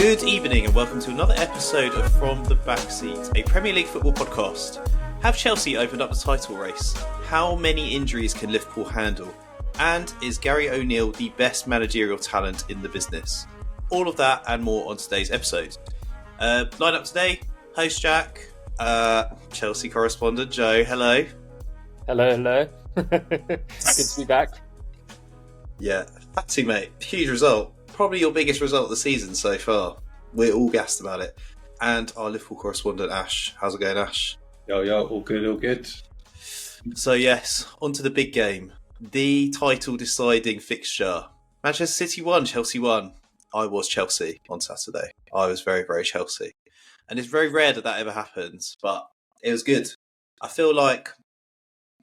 Good evening and welcome to another episode of From the Backseat, a Premier League football podcast. Have Chelsea opened up the title race? How many injuries can Liverpool handle? And is Gary O'Neill the best managerial talent in the business? All of that and more on today's episode. Line up today, host Jack, Chelsea correspondent Joe, hello. Hello. Good to be back. Yeah, fancy mate, huge result. Probably your biggest result of the season so far. We're all gassed about it. And our Liverpool correspondent Ash. How's it going, Ash? Yo, all good. So yes, on to the big game. The title deciding fixture. Manchester City won, Chelsea won. I was Chelsea on Saturday. I was very, very Chelsea. And it's very rare that ever happens, but it was good. I feel like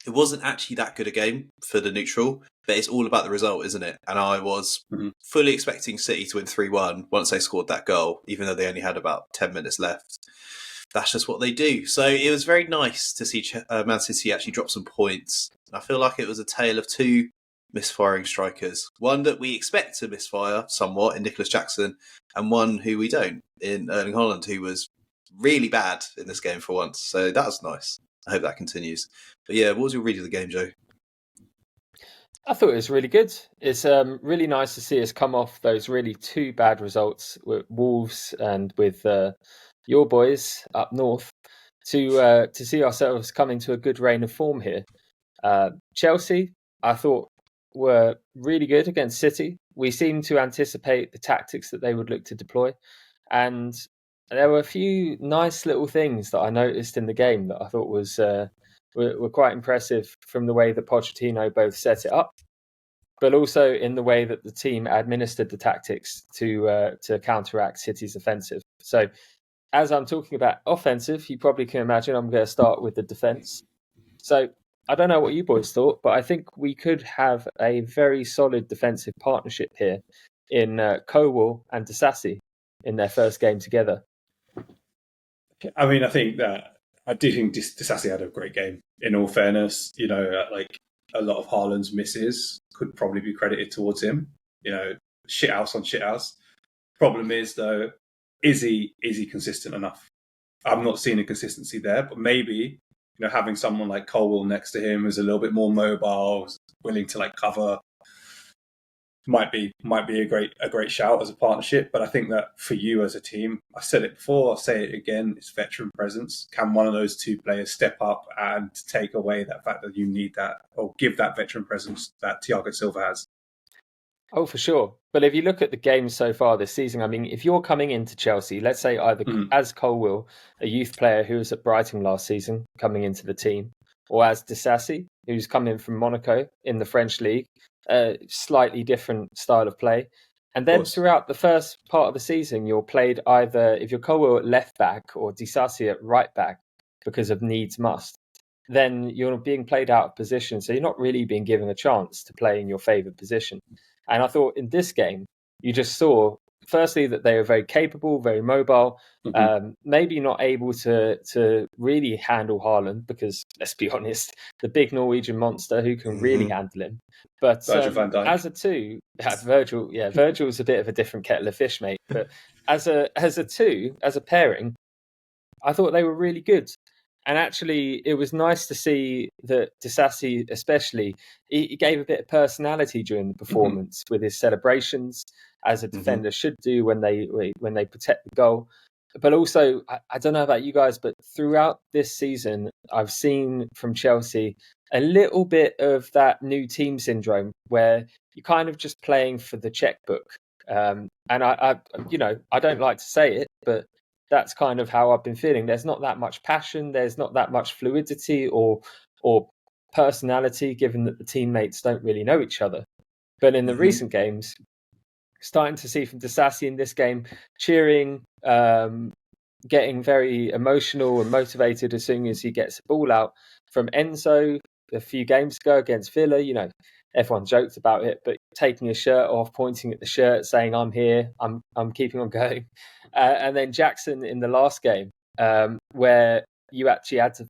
it wasn't actually that good a game for the neutral, but it's all about the result, isn't it? And I was fully expecting City to win 3-1 once they scored that goal, even though they only had about 10 minutes left. That's just what they do. So it was very nice to see Man City actually drop some points. I feel like it was a tale of two misfiring strikers. One that we expect to misfire somewhat in Nicholas Jackson, and one who we don't in Erling Haaland, who was really bad in this game for once. So that was nice. I hope that continues. But yeah, what was your read of the game, Joe? I thought it was really good. It's really nice to see us come off those really two bad results with Wolves and with your boys up north to see ourselves come into a good reign of form here. Chelsea, I thought, were really good against City. We seemed to anticipate the tactics that they would look to deploy. And there were a few nice little things that I noticed in the game that I thought were quite impressive from the way that Pochettino both set it up, but also in the way that the team administered the tactics to counteract City's offensive. So as I'm talking about offensive, you probably can imagine I'm going to start with the defence. So I don't know what you boys thought, but I think we could have a very solid defensive partnership here in Co and Disasi in their first game together. I mean, I do think Disasi had a great game. In all fairness, like a lot of Haaland's misses could probably be credited towards him. Shithouse on shithouse. Problem is, though, is he consistent enough? I'm not seeing a consistency there, but maybe having someone like Colwill next to him who's a little bit more mobile, willing to cover, might be a great shout as a partnership. But I think that for you as a team, I've said it before, I'll say it again, it's veteran presence. Can one of those two players step up and take away that fact that you need that, or give that veteran presence that Thiago Silva has? Oh, for sure. But if you look at the games so far this season, I mean, if you're coming into Chelsea, let's say either as Colwill, a youth player who was at Brighton last season, coming into the team, or as Disasi, who's come in from Monaco in the French league, a slightly different style of play. And then throughout the first part of the season, you're played either, if you're Colwill at left back or Disasi at right back because of needs must, then you're being played out of position. So you're not really being given a chance to play in your favoured position. And I thought in this game, you just saw, firstly, that they were very capable, very mobile, maybe not able to really handle Haaland because, let's be honest, the big Norwegian monster who can really handle him. But as a two, Virgil's a bit of a different kettle of fish, mate. But as a pairing, I thought they were really good. And actually, it was nice to see that Disasi, especially, he gave a bit of personality during the performance with his celebrations, as a defender should do when they protect the goal. But also, I don't know about you guys, but throughout this season, I've seen from Chelsea a little bit of that new team syndrome where you're kind of just playing for the checkbook. And I don't like to say it, but that's kind of how I've been feeling. There's not that much passion. There's not that much fluidity or personality, given that the teammates don't really know each other. But in the recent games, starting to see from Disasi in this game, cheering, getting very emotional and motivated as soon as he gets the ball out. From Enzo a few games ago against Villa, everyone joked about it, but taking his shirt off, pointing at the shirt, saying, "I'm here, I'm keeping on going." And then Jackson in the last game, where you actually had to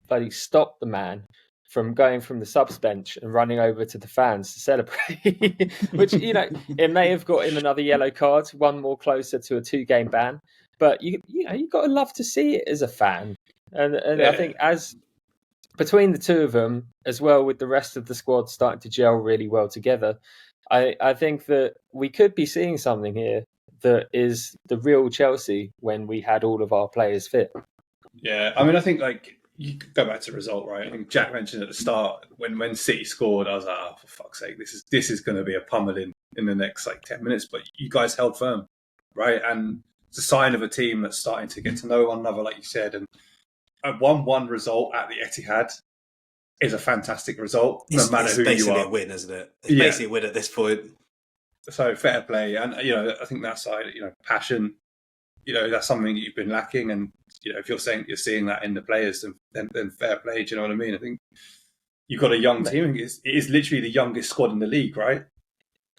bloody stop the man from going from the subs bench and running over to the fans to celebrate, which, it may have got him another yellow card, one more closer to a 2-game ban. But you got to love to see it as a fan, and I think as between the two of them, as well with the rest of the squad starting to gel really well together, I think that we could be seeing something here that is the real Chelsea when we had all of our players fit. Yeah, I mean, I think you could go back to the result, right? I think Jack mentioned at the start when City scored, I was like, oh, for fuck's sake, this is going to be a pummeling in the next 10 minutes. But you guys held firm, right? And it's a sign of a team that's starting to get to know one another, like you said. And a 1-1 result at the Etihad is a fantastic result, no matter who you are. It's basically a win, isn't it? It's basically a win at this point. So fair play, and I think that side, passion, that's something that you've been lacking, and if you're saying you're seeing that in the players, then fair play. Do you know what I mean? I think you've got a young team. It is literally the youngest squad in the league, right?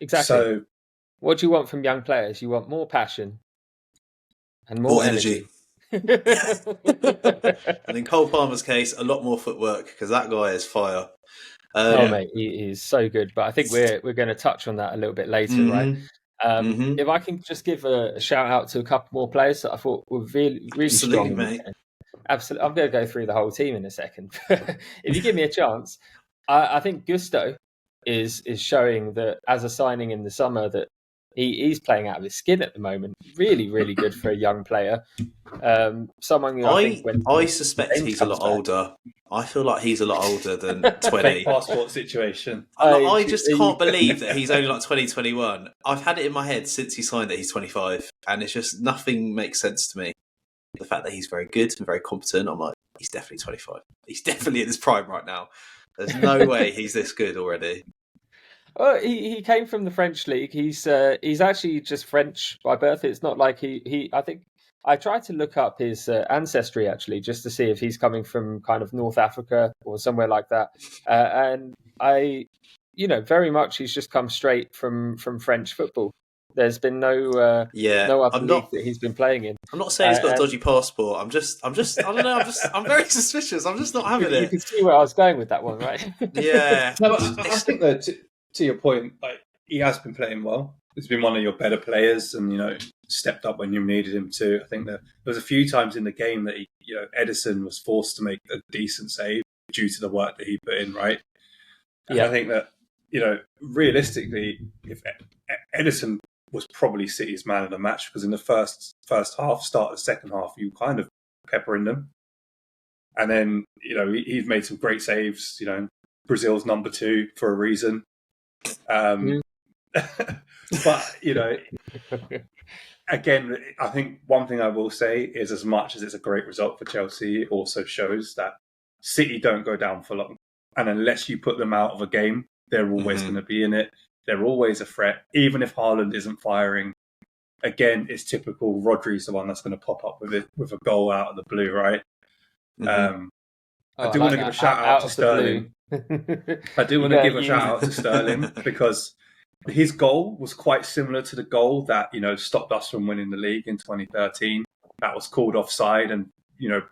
Exactly. So, what do you want from young players? You want more passion and more energy. And in Cole Palmer's case, a lot more footwork, because that guy is fire. Mate, he's so good. But I think we're going to touch on that a little bit later, right? If I can just give a shout out to a couple more players that I thought were really, really strong. Mate. Absolutely. I'm going to go through the whole team in a second. If you give me a chance, I think Gusto is showing that as a signing in the summer that he's playing out of his skin at the moment. Really, really good for a young player. Someone who I suspect he's a lot older. I feel like he's a lot older than 20. Passport situation. I just can't believe that he's only 2021. I've had it in my head since he signed that he's 25, and it's just nothing makes sense to me. The fact that he's very good and very competent, I'm like, he's definitely 25. He's definitely in his prime right now. There's no way he's this good already. Well, he came from the French league. He's actually just French by birth. It's not like he. I think I tried to look up his ancestry actually, just to see if he's coming from kind of North Africa or somewhere like that. And very much he's just come straight from French football. There's been no other league that he's been playing in. I'm not saying he's got a dodgy passport. I'm just I don't know. I'm very suspicious. I'm just not having it. You can see where I was going with that one, right? Yeah. No, but I think that to your point, he has been playing well. He's been one of your better players, and stepped up when you needed him to. I think that there was a few times in the game that Edison was forced to make a decent save due to the work that he put in, right? And I think that realistically, if Edison was probably City's man of the match, because in the first half, start of the second half, you kind of peppering them, and then he's made some great saves. Brazil's number 2 for a reason. But again, I think one thing I will say is, as much as it's a great result for Chelsea, it also shows that City don't go down for long, and unless you put them out of a game, they're always going to be in it. They're always a threat, even if Haaland isn't firing. Again, it's typical. Rodri's the one that's going to pop up with a goal out of the blue, right? I do want to give a shout out to Sterling. I do want to give a shout out to Sterling, because his goal was quite similar to the goal that stopped us from winning the league in 2013. That was called offside, and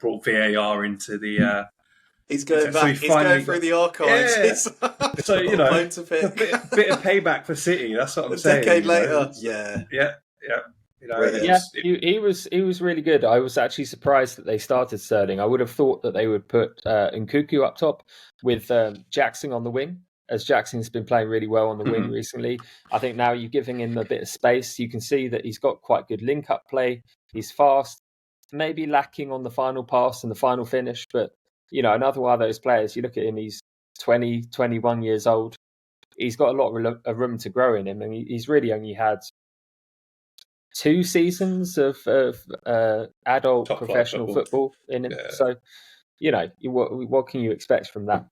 brought VAR into the. He's going back. He's going through the archives. Yeah. So a bit of payback for City. That's what I'm saying. A decade later, yeah. He was really good. I was actually surprised that they started Sterling. I would have thought that they would put Nkunku up top with Jackson on the wing, as Jackson's been playing really well on the wing recently. I think now you're giving him a bit of space. You can see that he's got quite good link-up play. He's fast, maybe lacking on the final pass and the final finish, but another one of those players, you look at him, he's 20, 21 years old. He's got a lot of room to grow in him, and he's really only had 2 seasons of adult top professional football in him. Yeah. So, what can you expect from that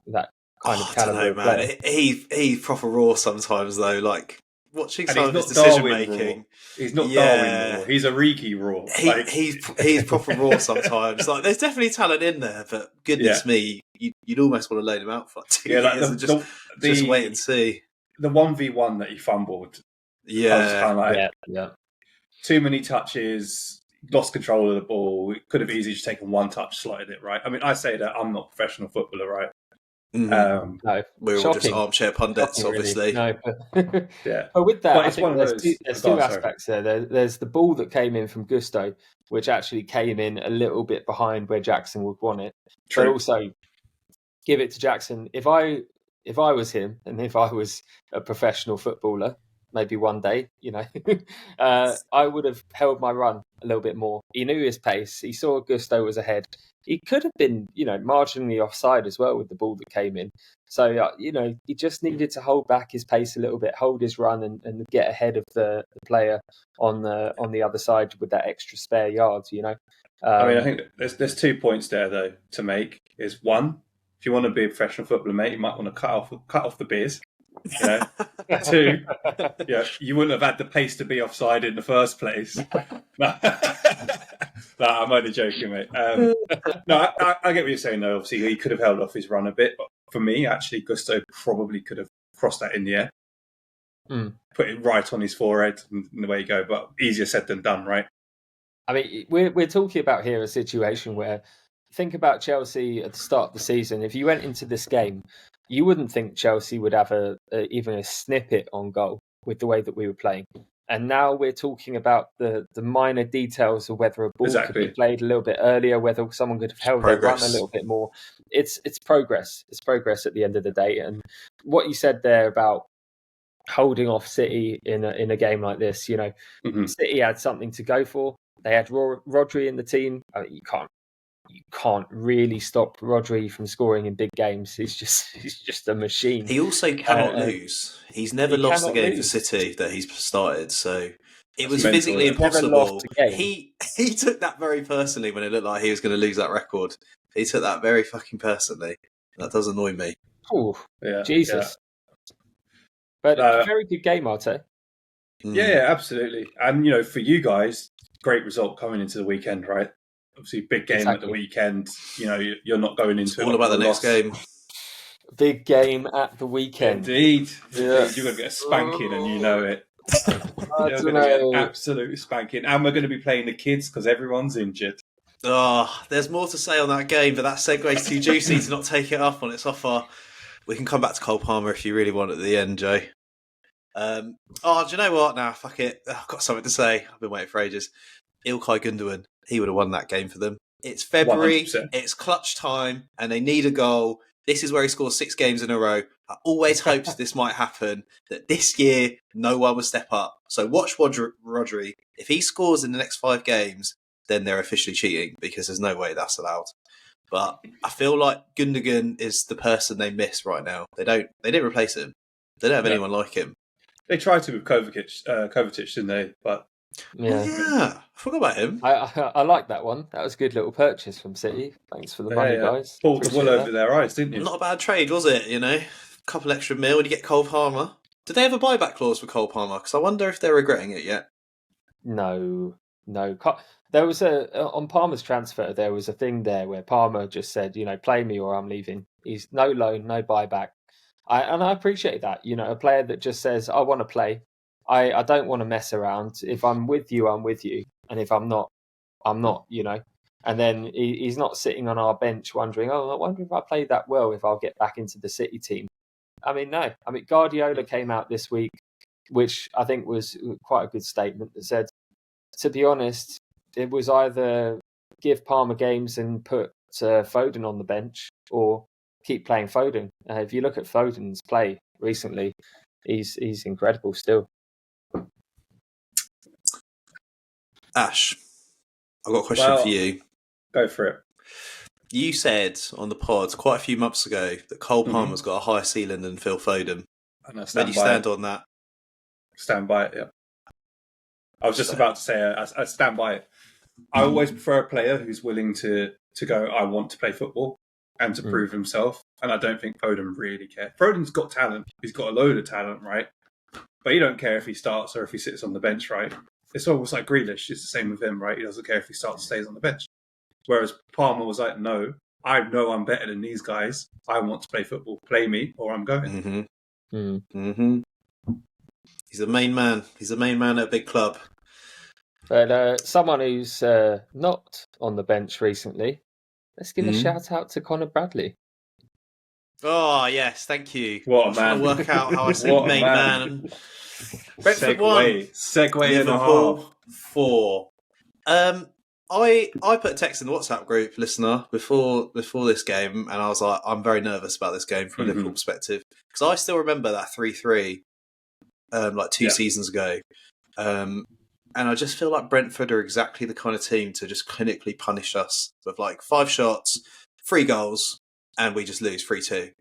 kind of caliber? I don't know, man. He's proper raw sometimes, though. Like, watching some of his decision making. He's not Darwin raw. He's a Origi raw. He's proper raw sometimes. Like, there's definitely talent in there, but goodness me, you'd almost want to load him out for 2 years and just wait and see. The 1v1 that he fumbled. Too many touches, lost control of the ball. It could have easily just taken one touch, slotted it right. I mean, I say that I'm not a professional footballer, right? Mhm. No, We're all just armchair pundits, shocking, really. obviously. No, but, Yeah. but with that, But I it's think one of there's those. there's Go two on, sorry. aspects there. There's the ball that came in from Gusto, which actually came in a little bit behind where Jackson would want it. True. But also, give it to Jackson. If I was him, and if I was a professional footballer, maybe one day, I would have held my run a little bit more. He knew his pace. He saw Gusto was ahead. He could have been, marginally offside as well with the ball that came in. So, he just needed to hold back his pace a little bit, hold his run, and get ahead of the player on the other side with that extra spare yards. I think there's 2 points there though to make. Is one, if you want to be a professional footballer, mate, you might want to cut off the beers. Two, you wouldn't have had the pace to be offside in the first place. No, I'm only joking, mate. No, I get what you're saying though. Obviously, he could have held off his run a bit, but for me, actually, Gusto probably could have crossed that in the air, put it right on his forehead, and away you go. But easier said than done, right? I mean, we're talking about here a situation where, think about Chelsea at the start of the season. If you went into this game, you wouldn't think Chelsea would have even a snippet on goal with the way that we were playing. And now we're talking about the minor details of whether a ball could be played a little bit earlier, whether someone could have held their run a little bit more. It's progress. It's progress at the end of the day. And what you said there about holding off City in a game like this, City had something to go for. They had Rodri in the team. You can't really stop Rodri from scoring in big games. He's just a machine. He also cannot lose. He's never lost a game for City that he's started, so it was physically impossible. He took that very personally when it looked like he was going to lose that record. He took that very fucking personally. That does annoy me. Oh, yeah, Jesus. Yeah. But very good game, Arte. Yeah, absolutely. And, for you guys, great result coming into the weekend, right? Obviously, big game at the weekend. You're not going into it's all about the next game. Big game at the weekend. Indeed. You're going to get a spanking, and you know it. You're going to get an absolute spanking, and we're going to be playing the kids because everyone's injured. Oh, there's more to say on that game, but that segue's too juicy to not take it up on its offer. We can come back to Cole Palmer if you really want at the end, Joe. Do you know what? Nah, fuck it. I've got something to say. I've been waiting for ages. Ilkay Gundogan, he would have won that game for them. It's February, 100%. It's clutch time, and they need a goal. This is where he scores 6 games in a row. I always hoped this might happen, that this year no one would step up. So watch Rodri. If he scores in the next 5 games, then they're officially cheating because there's no way that's allowed. But I feel like Gundogan is the person they miss right now. They didn't replace him. They don't have anyone like him. They tried to with Kovacic, didn't they? But yeah, I forgot about him. I like that one. That was a good little purchase from City. Thanks for the money, guys. Pulled the wool over their eyes, didn't you? Not a bad trade, was it? A couple extra mil when you get Cole Palmer. Did they have a buyback clause for Cole Palmer? Because I wonder if they're regretting it yet. No. There was on Palmer's transfer. There was a thing there where Palmer just said, play me or I'm leaving. He's no loan, no buyback. I appreciate that. A player that just says, I want to play. I don't want to mess around. If I'm with you, I'm with you. And if I'm not, I'm not, And then he's not sitting on our bench wondering, I wonder if I played that well, if I'll get back into the City team. I mean, no. I mean, Guardiola came out this week, which I think was quite a good statement that said, to be honest, it was either give Palmer games and put Foden on the bench or keep playing Foden. If you look at Foden's play recently, he's incredible still. Ash, I've got a question for you. Go for it. You said on the pod quite a few months ago that Cole Palmer's got a higher ceiling than Phil Foden. And I Where do you stand on that? Stand by it, yeah. I was just about to say, I stand by it. I always prefer a player who's willing to go, I want to play football and to prove himself. And I don't think Foden really cares. Foden's got talent. He's got a load of talent, right? But he don't care if he starts or if he sits on the bench, right? It's almost like Grealish. It's the same with him, right? He doesn't care if he starts or stays on the bench. Whereas Palmer was like, no, I know I'm better than these guys. I want to play football. Play me or I'm going. He's the main man. He's the main man at a big club. But someone who's not on the bench recently, let's give a shout out to Conor Bradley. Oh, yes, thank you. What a I'm trying to man. work out how I say What a main man. man. Brentford Segue 1, and a Liverpool half. 4. I put a text in the WhatsApp group, listener, before this game, and I was like, I'm very nervous about this game from a Liverpool perspective, because I still remember that 3-3, like 2 seasons ago, and I just feel like Brentford are exactly the kind of team to just clinically punish us with like 5 shots, 3 goals, and we just lose 3-2.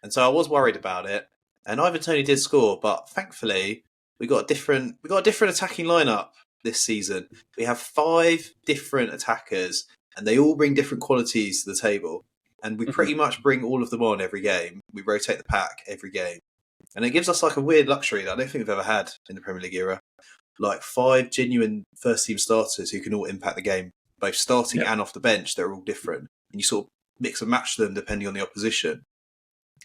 And so I was worried about it, and Ivan Toney did score, but thankfully we got a different attacking lineup this season. We have 5 different attackers, and they all bring different qualities to the table. And we pretty much bring all of them on every game. We rotate the pack every game. And it gives us like a weird luxury that I don't think we've ever had in the Premier League era. Like 5 genuine first-team starters who can all impact the game, both starting and off the bench. They're all different. And you sort of mix and match them depending on the opposition.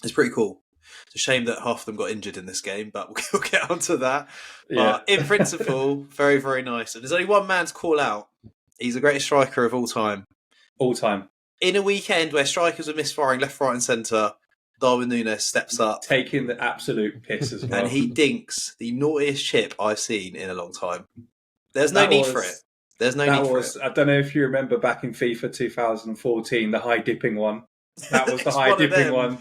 It's pretty cool. It's a shame that half of them got injured in this game, but we'll get onto that. Yeah. But in principle, very, very nice. And there's only one man to call out. He's the greatest striker of all time. All time. In a weekend where strikers were misfiring left, right and centre, Darwin Nunez steps up. Taking the absolute piss as well. And he dinks the naughtiest chip I've seen in a long time. There's no need for it. There's no need for it. I don't know if you remember back in FIFA 2014, the high dipping one. That was the high dipping one.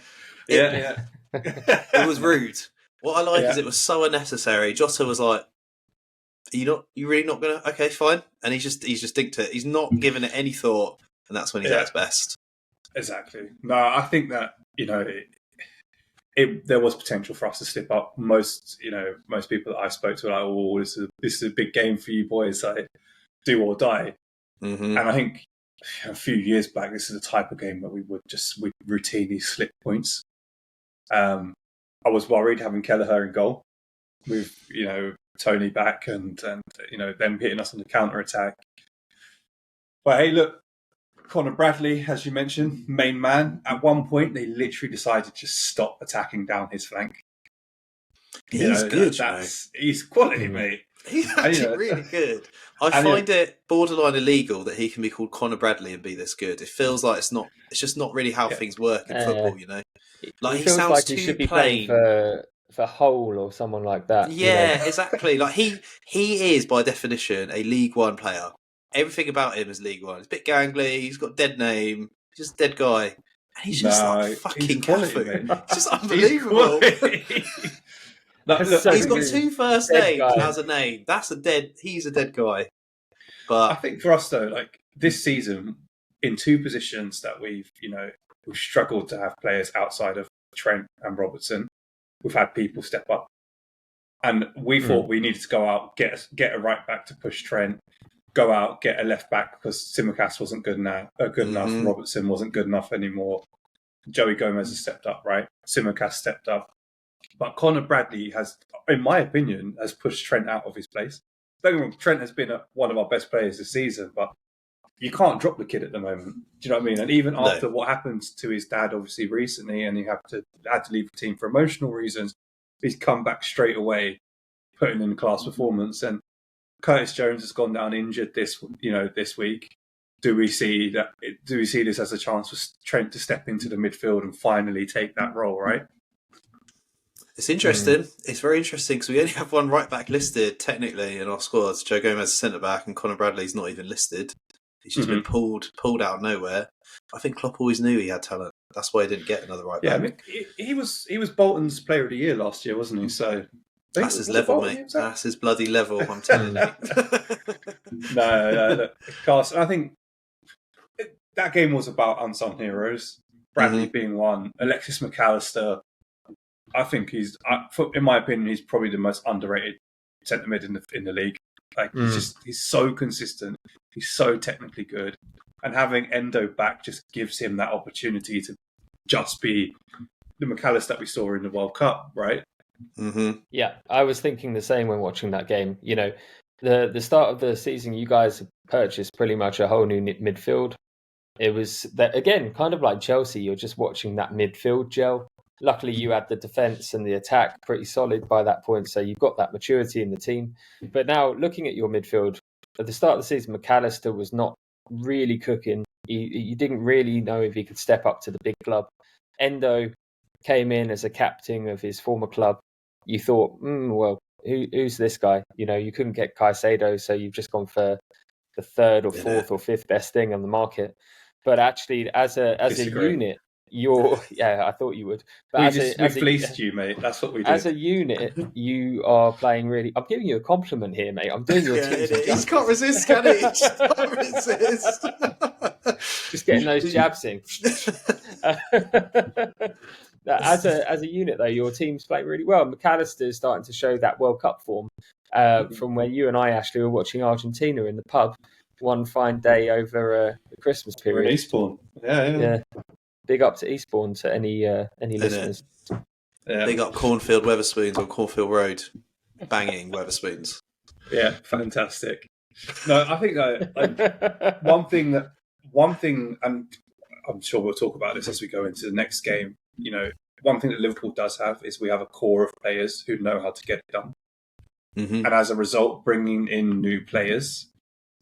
Yeah. It was rude. What I like is it was so unnecessary. Jota was like, you really not gonna? Okay, fine. And he's just dinked it. He's not given it any thought, and that's when he's at his best. Exactly. No, I think that there was potential for us to slip up. Most people that I spoke to were like, "Oh, this is a big game for you boys. Like, do or die." Mm-hmm. And I think a few years back, this is the type of game that we routinely slip points. I was worried having Kelleher in goal with Tony back and them hitting us on the counter attack. But hey, look, Conor Bradley, as you mentioned, main man. At one point, they literally decided to just stop attacking down his flank. He's good. He's quality, mate. He's actually really good. I find it borderline illegal that he can be called Conor Bradley and be this good. It feels like it's just not really how things work in football, Like he sounds like too he should be plain for Hull or someone like that. Yeah, exactly. Like he is by definition a League One player. Everything about him is League One. He's a bit gangly. He's got a dead name. He's just a dead guy, and he's just like fucking Cafu. It's just unbelievable. He's got 2 first names as a name. He's a dead guy. But I think for us though, like this season, in 2 positions that we've struggled to have players outside of Trent and Robertson, we've had people step up, and we thought we needed to go out, get a right back to push Trent, go out, get a left back because Tsimikas wasn't good enough. Robertson wasn't good enough anymore. Joey Gomez has stepped up, right? Tsimikas stepped up. But Conor Bradley has, in my opinion, has pushed Trent out of his place. Don't get me wrong, Trent has been one of our best players this season, but you can't drop the kid at the moment. Do you know what I mean? And even after what happened to his dad, obviously, recently, and he had to leave the team for emotional reasons, he's come back straight away, putting in a class performance. And Curtis Jones has gone down injured this week. Do we see this as a chance for Trent to step into the midfield and finally take that role, right? It's interesting. It's very interesting because we only have one right back listed technically in our squads. Joe Gomez is centre back, and Conor Bradley's not even listed. He's just been pulled out of nowhere. I think Klopp always knew he had talent. That's why he didn't get another right back. Yeah, I mean, he was Bolton's Player of the Year last year, wasn't he? So that's his level, mate. That's his bloody level. I'm telling you. No, Carson. I think that game was about unsung heroes. Bradley being one, Alexis McAllister. I think in my opinion, he's probably the most underrated centre mid in the league. Like he's so consistent. He's so technically good, and having Endo back just gives him that opportunity to just be the McAllister that we saw in the World Cup, right? Mm-hmm. Yeah, I was thinking the same when watching that game. The start of the season, you guys purchased pretty much a whole new midfield. It was that again, kind of like Chelsea. You're just watching that midfield gel. Luckily, you had the defence and the attack pretty solid by that point, so you've got that maturity in the team. But now, looking at your midfield, at the start of the season, McAllister was not really cooking. You didn't really know if he could step up to the big club. Endo came in as a captain of his former club, you thought, well, who's this guy? You couldn't get Caicedo, so you've just gone for the third or fourth or fifth best thing on the market. But actually, as a unit, I thought you would. But we fleeced you, mate. That's what we did. As a unit, you are playing really. I'm giving you a compliment here, mate. I'm doing your team. He can't resist, can he? He just can't resist. Just getting those jabs in. As a unit, though, your team's playing really well. McAllister is starting to show that World Cup form from where you and I, Ashley, were watching Argentina in the pub one fine day over the Christmas period. We're in Eastbourne. Yeah. Big up to Eastbourne to any listeners. Yeah. Big up Cornfield Weatherspoons on Cornfield Road. Banging Weatherspoons. Yeah, fantastic. No, I think one thing, and I'm sure we'll talk about this as we go into the next game. One thing that Liverpool does have is we have a core of players who know how to get it done. Mm-hmm. And as a result, bringing in new players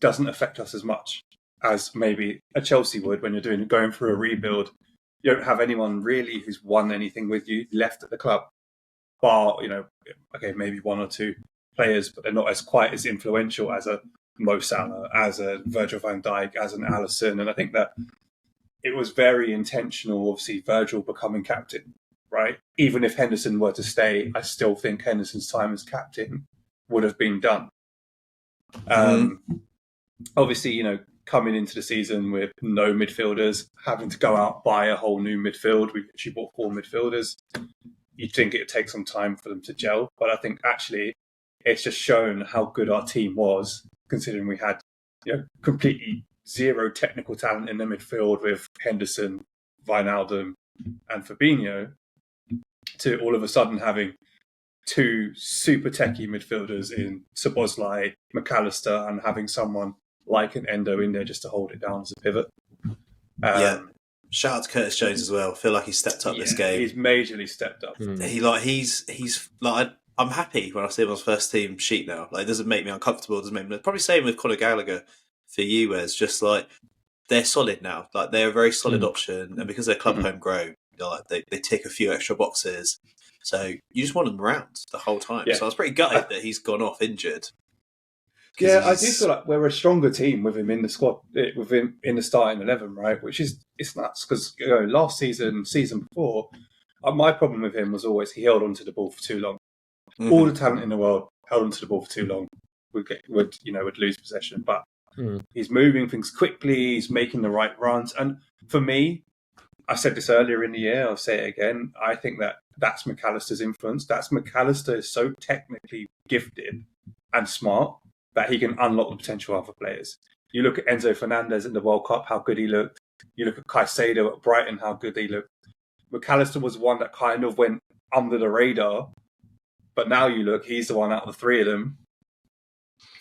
doesn't affect us as much as maybe a Chelsea would when you're going through a rebuild. You don't have anyone really who's won anything with you left at the club, bar maybe one or two players, but they're not quite as influential as a Mo Salah, as a Virgil van Dijk, as an Alisson. And I think that it was very intentional, obviously, Virgil becoming captain, right? Even if Henderson were to stay, I still think Henderson's time as captain would have been done. Obviously, coming into the season with no midfielders, having to go out, buy a whole new midfield. We actually bought 4 midfielders. You'd think it would take some time for them to gel, but I think actually it's just shown how good our team was, considering we had completely zero technical talent in the midfield with Henderson, Wijnaldum and Fabinho, to all of a sudden having 2 super techie midfielders in Szoboszlai, McAllister, and having someone like an Endo in there just to hold it down as a pivot. Shout out to Curtis Jones as well. I feel like he stepped up this game. He's majorly stepped up. He's I'm happy when I see him on his first team sheet now. It doesn't make me uncomfortable. It doesn't make me probably same with Conor Gallagher for you, Wes. Just they're solid now. They're a very solid option, and because they're club homegrown, they tick a few extra boxes. So you just want them around the whole time. Yeah. So I was pretty gutted that he's gone off injured. Yeah, I do feel like we're a stronger team with him in the squad, with him in the starting 11, right? Which it's nuts because last season before, my problem with him was always he held onto the ball for too long. Mm-hmm. All the talent in the world held onto the ball for too long. Would lose possession, but he's moving things quickly. He's making the right runs, and for me, I said this earlier in the year. I'll say it again. I think that's McAllister's influence. McAllister is so technically gifted and smart that he can unlock the potential of other players. You look at Enzo Fernandez in the World Cup, how good he looked. You look at Caicedo at Brighton, how good he looked. McAllister was one that kind of went under the radar, but now you look, he's the one out of the 3 of them.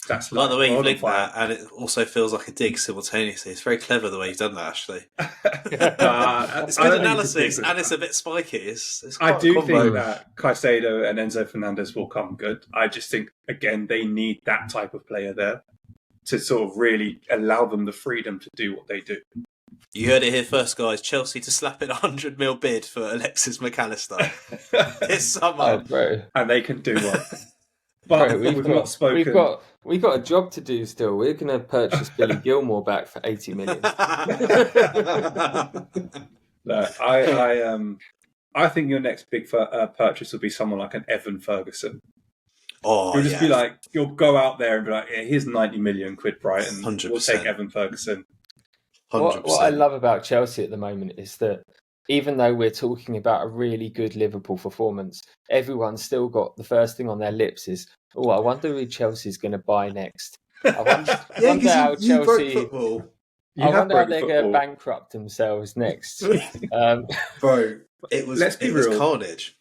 That's like the way you link that, and it also feels like a dig simultaneously. It's very clever the way you've done that, actually. It's good analysis, and it's a bit spiky. It's I do think that Caicedo and Enzo Fernandez will come good. I just think, again, they need that type of player there to sort of really allow them the freedom to do what they do. You heard it here first, guys. Chelsea to slap in a 100 mil bid for Alexis McAllister this summer. And they can do one. But we've not spoken. We've got a job to do still. We're going to purchase Billy Gilmore back for 80 million. No, I think your next big purchase will be someone like an Evan Ferguson. Oh, you'll just be like, you'll go out there and be like, here's 90 million quid, Brighton. 100%. We'll take Evan Ferguson. 100%. What I love about Chelsea at the moment is that even though we're talking about a really good Liverpool performance, everyone's still got the first thing on their lips is, I wonder who Chelsea's going to buy next. I wonder how Chelsea... I wonder how they're going to bankrupt themselves next. Bro, it was carnage.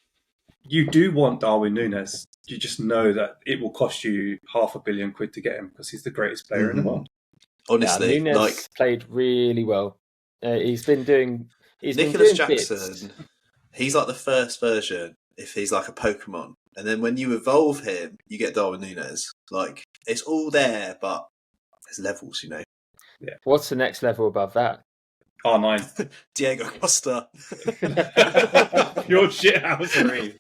You do want Darwin Nunez. You just know that it will cost you £500 million to get him because he's the greatest player in the world. Honestly, Nunez played really well. He's been doing... Nicholas Jackson, he's like the first version if he's like a Pokemon. And then when you evolve him, you get Darwin Nunez. It's all there, but there's levels, Yeah. What's the next level above that? R9. Diego Costa. Pure shithousery.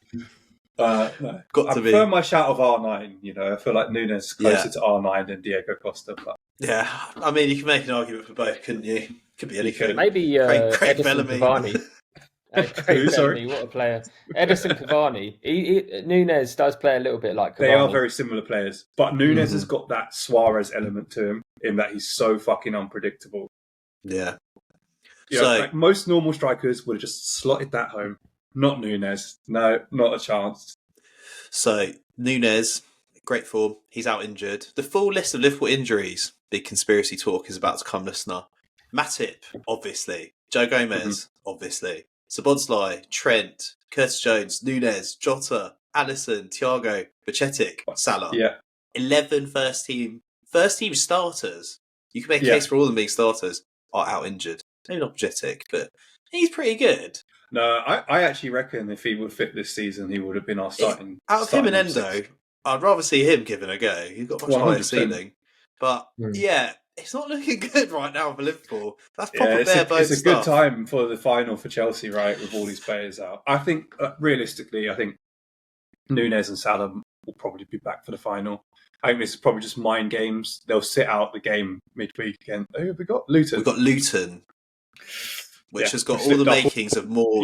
No. Got I to prefer be. my shout of R9. I feel like Nunez is closer to R9 than Diego Costa. But Yeah, I mean, you can make an argument for both, couldn't you? Could be anything. Maybe Craig Edison Bellamy. Cavani. Craig Sorry? Bellamy, what a player. Edison Cavani. Nunez does play a little bit like Cavani. They are very similar players. But Nunez has got that Suarez element to him in that he's so fucking unpredictable. Yeah. Like most normal strikers would have just slotted that home. Not Nunez. No, not a chance. So, Nunez, great form. He's out injured. The full list of Liverpool injuries, big conspiracy talk, is about to come, listener. Matip, obviously. Joe Gomez, obviously. Szoboszlai, Trent, Curtis Jones, Nunez, Jota, Alisson, Thiago, Bacetic, Salah. Yeah. 11 first team starters. You can make a case for all of them being starters are out injured. Maybe not Bacetic, but he's pretty good. No, I actually reckon if he would fit this season, he would have been our starting. Out of him and Endo, I'd rather see him given a go. He's got a much higher ceiling. But yeah, it's not looking good right now for Liverpool. That's proper bare bones. It's a good time for the final for Chelsea, right? With all these players out, I think realistically, Nunez and Salah will probably be back for the final. I think this is probably just mind games. They'll sit out the game midweek again. Who have we got? Luton. We've got Luton, which has got all the makings of more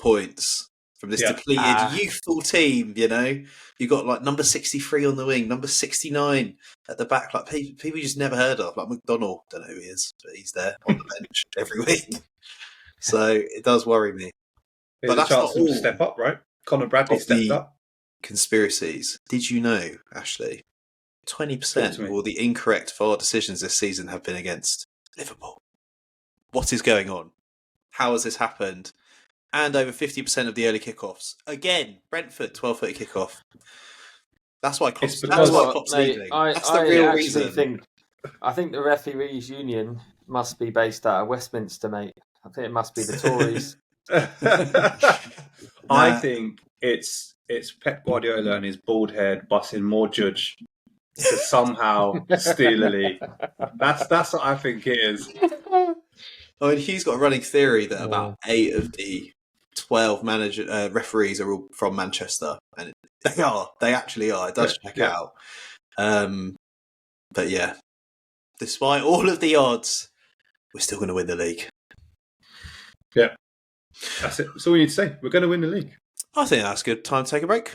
points from this depleted youthful team. You've got like number 63 on the wing, number 69 at the back, like people you just never heard of, like McDonnell. Don't know who he is, but he's there on the bench every week. So it does worry me. But that's not all. Step up, right? Conor Bradley stepped up. Conspiracies. Did you know, Ashley? 20% of all the incorrect VAR decisions this season have been against Liverpool. What is going on? How has this happened? And over 50% of the early kickoffs. Again, Brentford, 12:30 kickoff. That's why Klopp's leaving. That's the real reason. I think the referees' union must be based out of Westminster, mate. I think it must be the Tories. I think it's Pep Guardiola and his bald head busting more judge to somehow steal a league. That's what I think it is. I mean, Hugh's got a running theory that about 8 of the 12 referees are all from Manchester, and they actually are. It does check out. But yeah, despite all of the odds, we're still going to win the league. Yeah, that's it. That's all we need to say. We're going to win the league. I think that's a good time to take a break.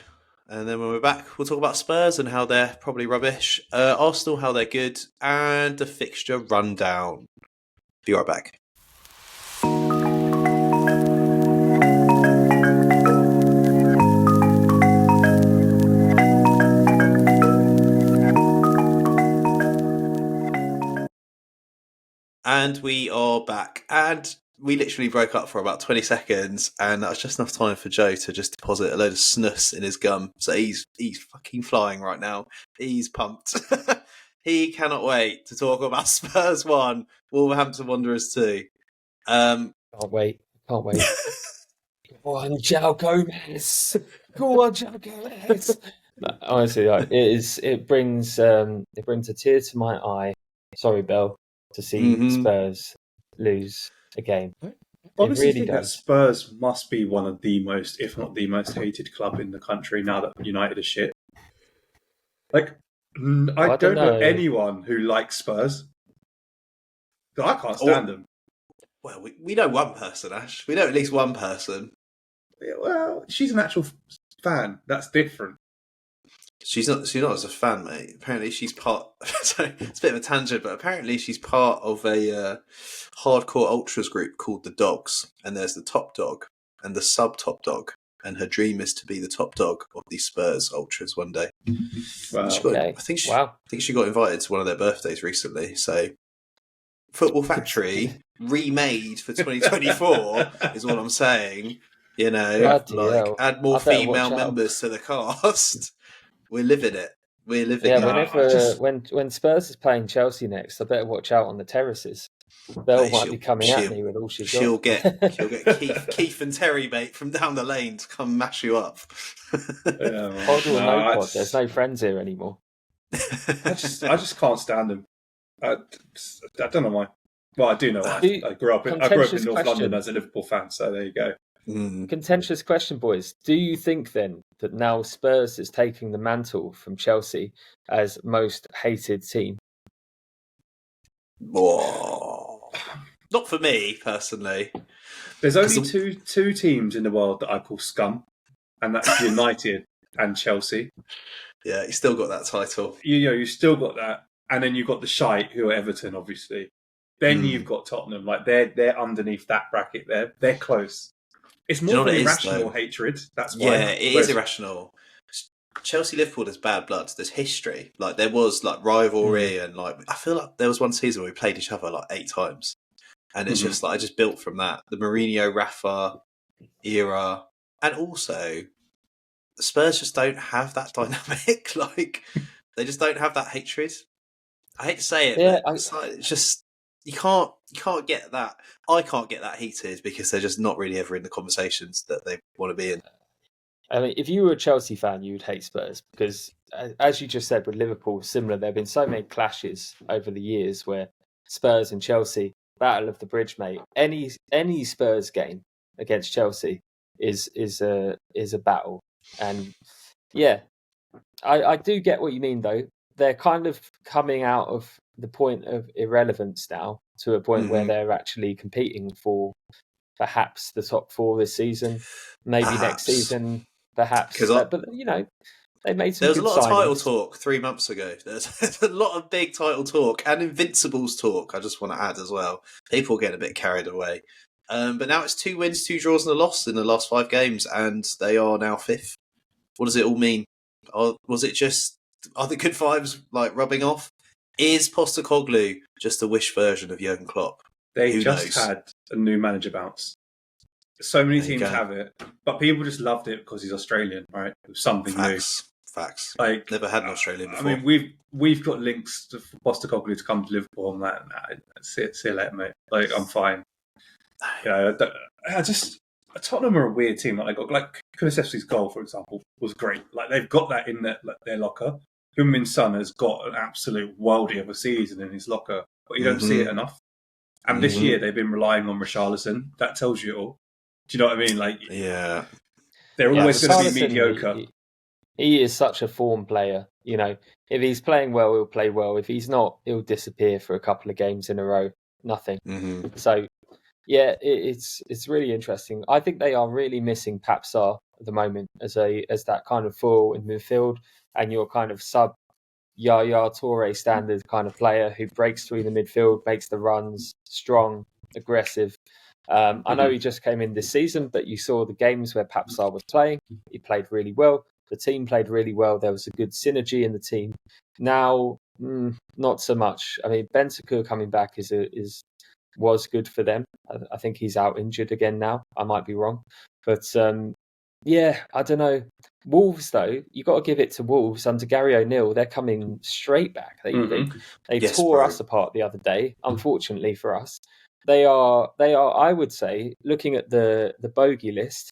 And then when we're back, we'll talk about Spurs and how they're probably rubbish, Arsenal, how they're good, and the fixture rundown. Be right back. And we are back. And we literally broke up for about 20 seconds, and that was just enough time for Joe to just deposit a load of snus in his gum. So he's fucking flying right now. He's pumped. He cannot wait to talk about Spurs 1, Wolverhampton Wanderers 2. Can't wait. Go on, Joe Gomez. Go on, Joe Gomez. Honestly, it brings a tear to my eye. Sorry, Bell, to see Spurs lose a game. Honestly, think that Spurs must be one of the most, if not the most hated club in the country now that United is shit. Like, I don't know anyone who likes Spurs. I can't stand them. Well, we know one person, Ash. We know at least one person. Yeah, well, she's an actual fan. That's different. She's not as a fan, mate. Apparently she's part... Sorry, it's a bit of a tangent, but apparently she's part of a hardcore ultras group called the Dogs. And there's the top dog and the sub-top dog. And her dream is to be the top dog of the Spurs ultras one day. Wow. I think she got invited to one of their birthdays recently. So, Football Factory remade for 2024 is what I'm saying. Add more female members to the cast. We're living it. When Spurs is playing Chelsea next, I better watch out on the terraces. Belle might be coming at me with all she's got. She'll get Keith and Terry, mate, from down the lane to come mash you up. There's no friends here anymore. I just can't stand them. I don't know why. Well, I do know. I grew up in North London as a Liverpool fan, so there you go. Contentious question, boys. Do you think then that now Spurs is taking the mantle from Chelsea as most hated team? Whoa. Not for me personally. There's only two teams in the world that I call scum, and that's United and Chelsea. Yeah, you still got that title. You still got that, and then you've got the shite, who are Everton, obviously. Then you've got Tottenham, like they're underneath that bracket. They're close. It's more of an irrational hatred. That's why. Yeah, it is irrational. Chelsea Liverpool, there's bad blood. There's history. Like there was like rivalry, and like I feel like there was one season where we played each other like 8 times, and it's just like I just built from that. The Mourinho, Rafa era, and also Spurs just don't have that dynamic. Like they just don't have that hatred. I hate to say it, but it's just you can't get that. I can't get that heated because they're just not really ever in the conversations that they want to be in. I mean, if you were a Chelsea fan, you would hate Spurs because, as you just said, with Liverpool, similar. There have been so many clashes over the years where Spurs and Chelsea, battle of the bridge, mate. Any Spurs game against Chelsea is a battle, and yeah, I do get what you mean though. They're kind of coming out of the point of irrelevance now to a point where they're actually competing for perhaps the top 4 this season, maybe next season, perhaps. But they made some. There was a lot of title signings. talk 3 months ago. There's a lot of big title talk and Invincibles talk. I just want to add as well. People get a bit carried away, but now it's 2 wins, 2 draws, and a loss in the last 5 games, and they are now 5th. What does it all mean? Was it just? Are the good vibes like rubbing off? Is Postecoglou just a wish version of Jurgen Klopp? They had a new manager bounce. So many teams have it, but people just loved it because he's Australian, right? It was something new. Facts. Like never had an Australian before. I mean, we've got links to Postecoglou to come to Liverpool and that. See you later, mate. Like I'm fine. Tottenham are a weird team. Like they got like Kulusevski's goal, for example, was great. Like they've got that in their locker. Heung-min Son has got an absolute worldie of a season in his locker, but you don't see it enough. And this year they've been relying on Richarlison. That tells you it all. Do you know what I mean? Like, they're always going to be mediocre. He is such a form player. You know, if he's playing well, he'll play well. If he's not, he'll disappear for a couple of games in a row. Nothing. So, yeah, it's really interesting. I think they are really missing Pape Sarr at the moment as that kind of full in midfield, and your kind of sub Yaya Toure standard kind of player who breaks through the midfield, makes the runs, strong, aggressive. I know he just came in this season, but you saw the games where Pape Sarr was playing. He played really well. The team played really well. There was a good synergy in the team. Now, not so much. I mean, Bentancur coming back was good for them. I think he's out injured again now. I might be wrong. But I don't know. Wolves, though, you got to give it to Wolves under Gary O'Neill. They're coming straight back. They tore us apart the other day, unfortunately for us. They are. I would say, looking at the bogey list,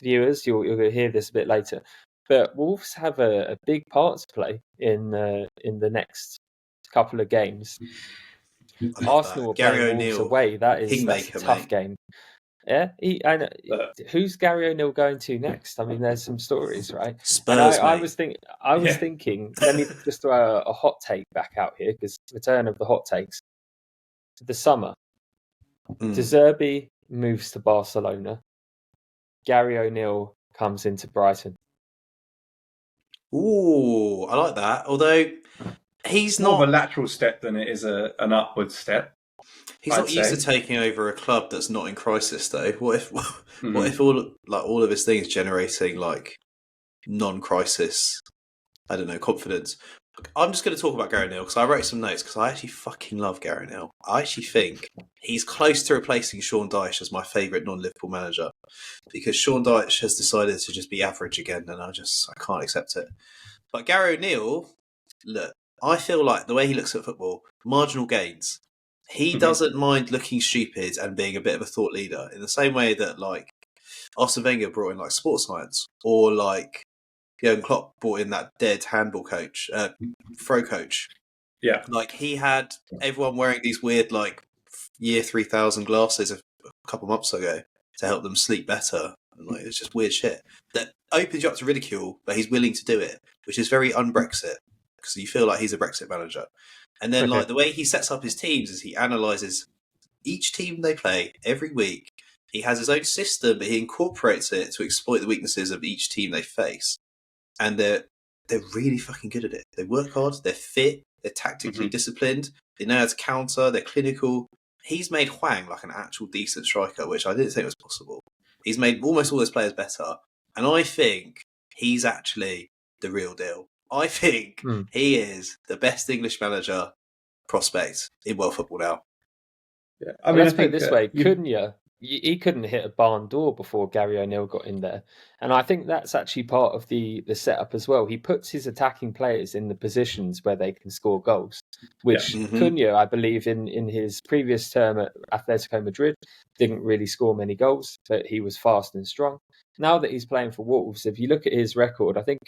viewers, you'll hear this a bit later. But Wolves have a big part to play in the next couple of games. Arsenal are playing Wolves away. That's a tough game. Yeah, who's Gary O'Neill going to next? I mean, there's some stories, right? Spurs. I was thinking. Let me just throw a hot take back out here because return of the hot takes. The summer, De Zerbi moves to Barcelona. Gary O'Neill comes into Brighton. Ooh, I like that. Although he's more not of a lateral step than it is an upward step. He's not used to taking over a club that's not in crisis, though. What if all of his things generating like non-crisis? I don't know, confidence. I'm just going to talk about Gary O'Neill because I wrote some notes because I actually fucking love Gary O'Neill. I actually think he's close to replacing Sean Dyche as my favourite non-Liverpool manager because Sean Dyche has decided to just be average again, and I can't accept it. But Gary O'Neill, look, I feel like the way he looks at football, marginal gains. He doesn't mind looking stupid and being a bit of a thought leader in the same way that like Arsene Wenger brought in like sports science or like Jurgen Klopp brought in that dead handball coach, throw coach. Yeah. Like he had everyone wearing these weird like year 3000 glasses a couple months ago to help them sleep better. And like, it's just weird shit that opens you up to ridicule, but he's willing to do it, which is very un-Brexit, because you feel like he's a Brexit manager. And then like the way he sets up his teams is he analyzes each team they play every week. He has his own system, but he incorporates it to exploit the weaknesses of each team they face. And they're really fucking good at it. They work hard, they're fit, they're tactically disciplined, they know how to counter, they're clinical. He's made Hwang like an actual decent striker, which I didn't think was possible. He's made almost all those players better. And I think he's actually the real deal. I think he is the best English manager prospect in world football now. Yeah. Let's put it this way, Cunha, he couldn't hit a barn door before Gary O'Neill got in there. And I think that's actually part of the setup as well. He puts his attacking players in the positions where they can score goals, which Cunha, I believe, in his previous term at Atletico Madrid, didn't really score many goals, but he was fast and strong. Now that he's playing for Wolves, if you look at his record, I think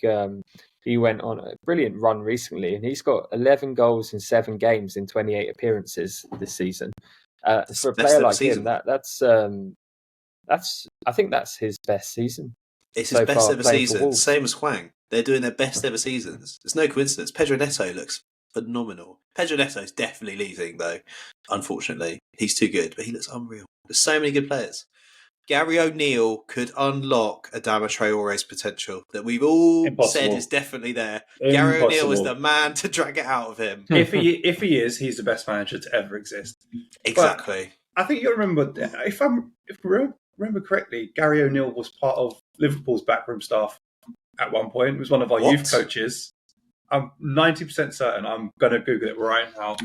he went on a brilliant run recently, and he's got 11 goals in 7 games in 28 appearances this season. For a player like him, I think that's his best season. It's his best ever season, same as Hwang. They're doing their best ever seasons. It's no coincidence. Pedro Neto looks phenomenal. Pedro Neto's definitely leaving, though, unfortunately. He's too good, but he looks unreal. There's so many good players. Gary O'Neill could unlock Adama Traore's potential that we've all said is definitely there. Gary O'Neill is the man to drag it out of him. If he is, he's the best manager to ever exist. Exactly. But I think you remember, if I remember correctly, Gary O'Neill was part of Liverpool's backroom staff at one point. He was one of our youth coaches. I'm 90% certain. I'm going to Google it right now.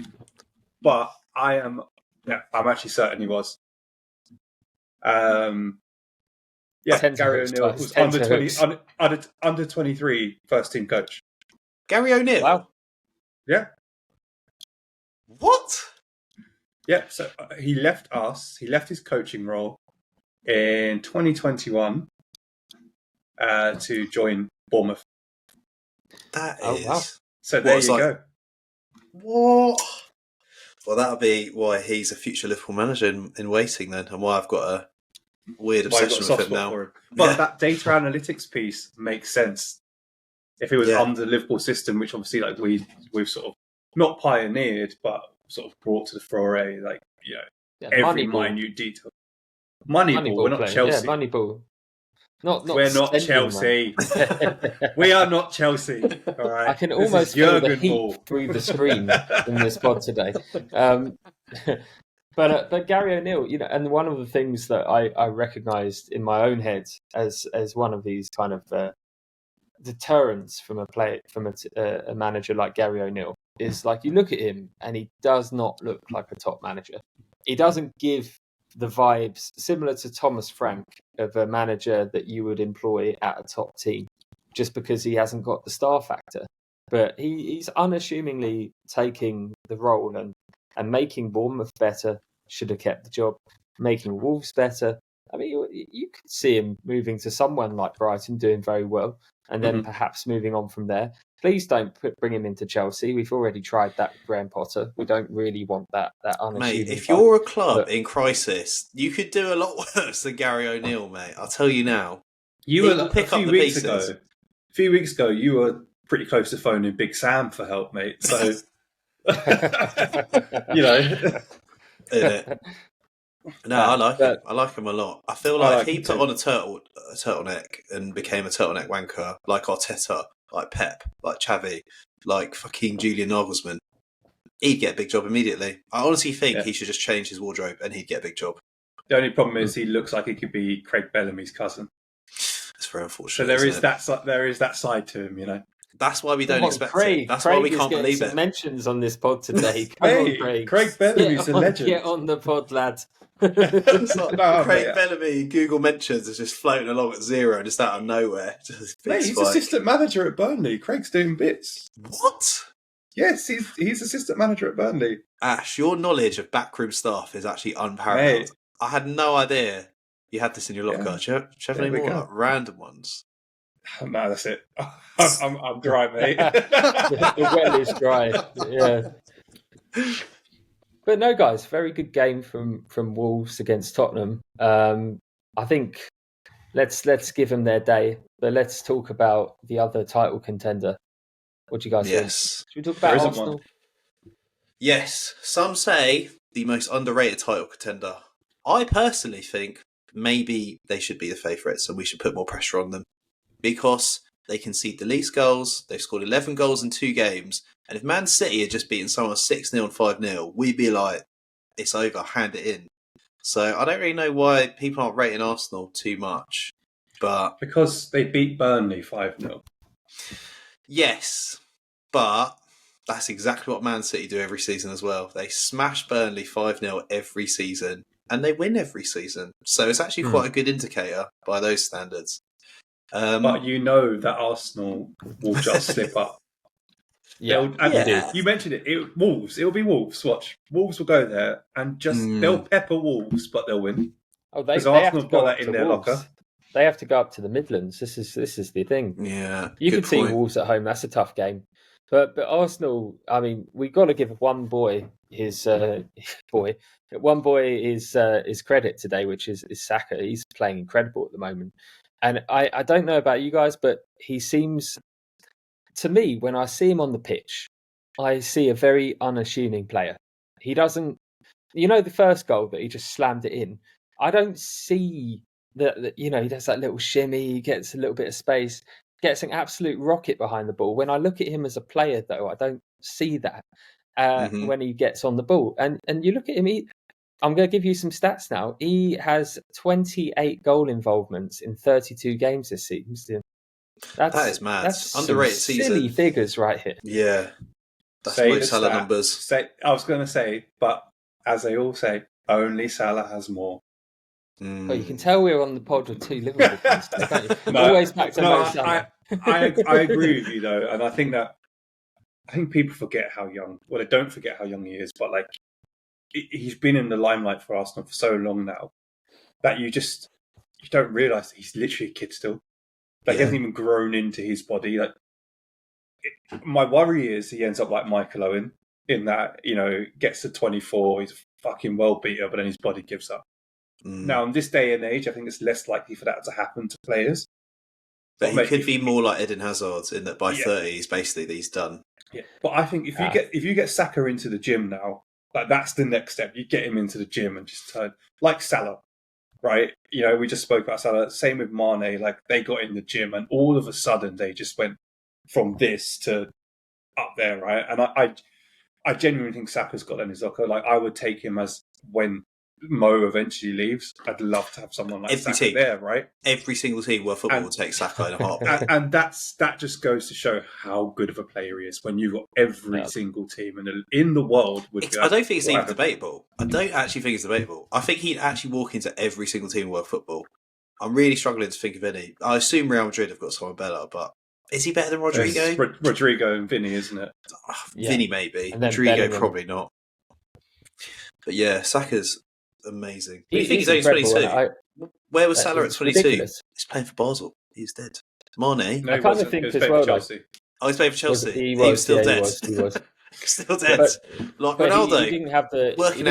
But I'm actually certain he was. Gary O'Neill was under 23 first team coach. Gary O'Neill? Wow. Yeah. What? Yeah, so he left his coaching role in 2021 to join Bournemouth. That is... Wow. So there you go. What? Well, that'll be why he's a future Liverpool manager in waiting then, and why I've got a weird obsession with him now. But that data analytics piece makes sense. If it was under the Liverpool system, which obviously like we've sort of not pioneered, but sort of brought to the fore, like, you know, every minute detail. Moneyball, we're not Chelsea. Yeah, Moneyball. We're not Chelsea. We are not Chelsea. All right. I can almost feel the heat through the screen in this pod today. But Gary O'Neill, you know, and one of the things that I recognised in my own head as one of these kind of deterrents from a manager like Gary O'Neill is, like, you look at him and he does not look like a top manager. He doesn't give the vibes similar to Thomas Frank of a manager that you would employ at a top team, just because he hasn't got the star factor. But he's unassumingly taking the role and making Bournemouth better. Should have kept the job. Making Wolves better. I mean, you could see him moving to someone like Brighton, doing very well, and then perhaps moving on from there. Please don't bring him into Chelsea. We've already tried that with Graham Potter. We don't really want that unassuming. Mate, if you're a club in crisis, you could do a lot worse than Gary O'Neill, mate. I'll tell you now. You were a few weeks ago, you were pretty close to phoning Big Sam for help, mate. So, you know. No, I like him. I like him a lot. I feel like if he put on a turtleneck and became a turtleneck wanker, like Arteta, like Pep, like Xavi, like fucking Julian Nagelsmann, he'd get a big job immediately. I honestly think he should just change his wardrobe and he'd get a big job. The only problem is he looks like he could be Craig Bellamy's cousin. It's very unfortunate. So there is that side to him, you know. That's why we don't expect it. That's Craig why we can't believe it. Mentions on this pod today. Craig Bellamy's a legend. Get on the pod, lads. Craig Bellamy, Google mentions, is just floating along at 0 just out of nowhere. He's assistant manager at Burnley. Craig's doing bits. What? Yes, he's assistant manager at Burnley. Ash, your knowledge of backroom staff is actually unparalleled. Mate. I had no idea you had this in your locker. Do you have any more like random ones? No, that's it. I'm dry, mate. The well is dry. Yeah. But no, guys, very good game from Wolves against Tottenham. I think let's give them their day, but let's talk about the other title contender. What do you guys think? Yes. Should we talk There about isn't Arsenal? one. Yes. Some say the most underrated title contender. I personally think maybe they should be the favourites and we should put more pressure on them because they concede the least goals. They've scored 11 goals in 2 games. And if Man City had just beaten someone 6-0 and 5-0, we'd be like, it's over, hand it in. So I don't really know why people aren't rating Arsenal too much. But Because they beat Burnley 5-0. yes, but that's exactly what Man City do every season as well. They smash Burnley 5-0 every season and they win every season. So it's actually quite a good indicator by those standards. But you know that Arsenal will just slip up. Yeah. You mentioned it. Wolves. It'll be Wolves. Watch. Wolves will go there and just they'll pepper Wolves, but they'll win. Oh, they Arsenal have to have go got up that in to their Wolves. locker. They have to go up to the Midlands. This is the thing. Yeah, You good could see point. Wolves at home. That's a tough game. But Arsenal, I mean, we've got to give one boy his credit today, which is Saka. He's playing incredible at the moment. And I don't know about you guys, but he seems, to me, when I see him on the pitch, I see a very unassuming player. He doesn't, the first goal that he just slammed it in, I don't see that, he does that little shimmy, he gets a little bit of space, gets an absolute rocket behind the ball. When I look at him as a player, though, I don't see that when he gets on the ball. And you look at him, I'm going to give you some stats now. He has 28 goal involvements in 32 games this season. That is mad. That's Underrated some season. silly figures right here. Yeah. That's Say Mo the Salah stat. numbers. I was going to say, but as they all say, only Salah has more. Well, you can tell we're on the pod with 2 Liverpool fans, can't you? No, Always back to Mo Salah. I agree with you though, and I think people forget how young. Well, they don't forget how young he is, but like he's been in the limelight for Arsenal for so long now that you don't realise that he's literally a kid still. Like he hasn't even grown into his body. Like my worry is he ends up like Michael Owen in that gets to 24, he's a fucking world beater, but then his body gives up. Now, in this day and age, I think it's less likely for that to happen to players. But he could be more like Eden Hazard in that by 30, he's done. Yeah, but I think if you get Saka into the gym now, like that's the next step. You get him into the gym and just turn like Salah, right? We just spoke about Salah. Same with Mane. Like they got in the gym and all of a sudden they just went from this to up there, right? And I genuinely think Saka's got that in his locker. Like I would take him as when Mo eventually leaves. I'd love to have someone like Saka there, right? Every single team world football will take Saka in a heartbeat. And that just goes to show how good of a player he is when you've got every single team in the world. I don't think it's even debatable. I don't actually think it's debatable. I think he'd actually walk into every single team in world football. I'm really struggling to think of any. I assume Real Madrid have got someone better, but is he better than Rodrigo? It's Rodrigo and Vinny, isn't it? Vinny maybe. Rodrigo probably not. But yeah, Saka's amazing. You think he's only 22? Where was Salah at 22? Ridiculous. He's playing for Basel. He's dead. Mane? No, I kind of think as well. Chelsea. He's playing for Chelsea. He was still dead. He was. Still dead. Like Ronaldo. He didn't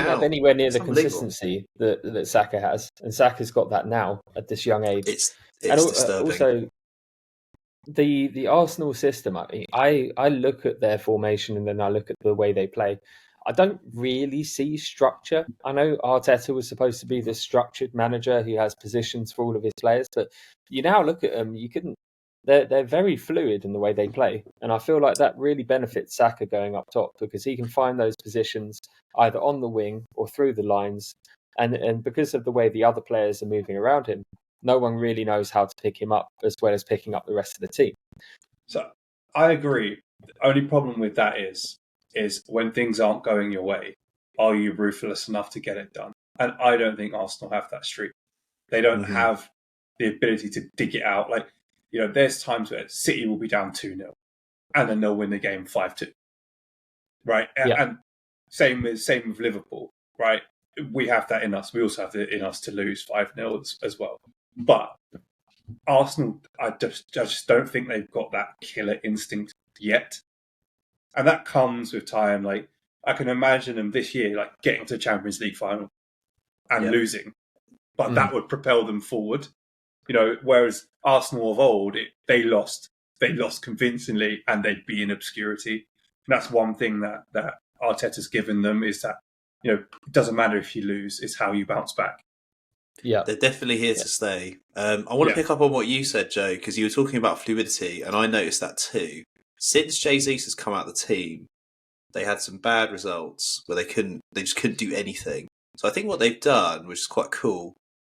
have anywhere near the consistency that Saka has, and Saka's got that now at this young age. It's disturbing. Also, the Arsenal system. I look at their formation and then I look at the way they play. I don't really see structure. I know Arteta was supposed to be this structured manager who has positions for all of his players, but you now look at them, they're very fluid in the way they play. And I feel like that really benefits Saka going up top because he can find those positions either on the wing or through the lines. And because of the way the other players are moving around him, no one really knows how to pick him up as well as picking up the rest of the team. So I agree. The only problem with that is when things aren't going your way, are you ruthless enough to get it done? And I don't think Arsenal have that streak. They don't have the ability to dig it out. Like, there's times where City will be down 2-0 and then they'll win the game 5-2. Right? Yeah. And same with Liverpool, right? We have that in us. We also have it in us to lose 5-0 as well. But Arsenal, I just don't think they've got that killer instinct yet. And that comes with time. Like, I can imagine them this year, like getting to the Champions League final and losing, but that would propel them forward. Whereas Arsenal of old, they lost convincingly, and they'd be in obscurity. And that's one thing that Arteta's given them, is that it doesn't matter if you lose; it's how you bounce back. Yeah, they're definitely here to stay. I want to pick up on what you said, Joe, because you were talking about fluidity, and I noticed that too. Since Jesus has come out of the team, they had some bad results where they just couldn't do anything. So I think what they've done, which is quite cool,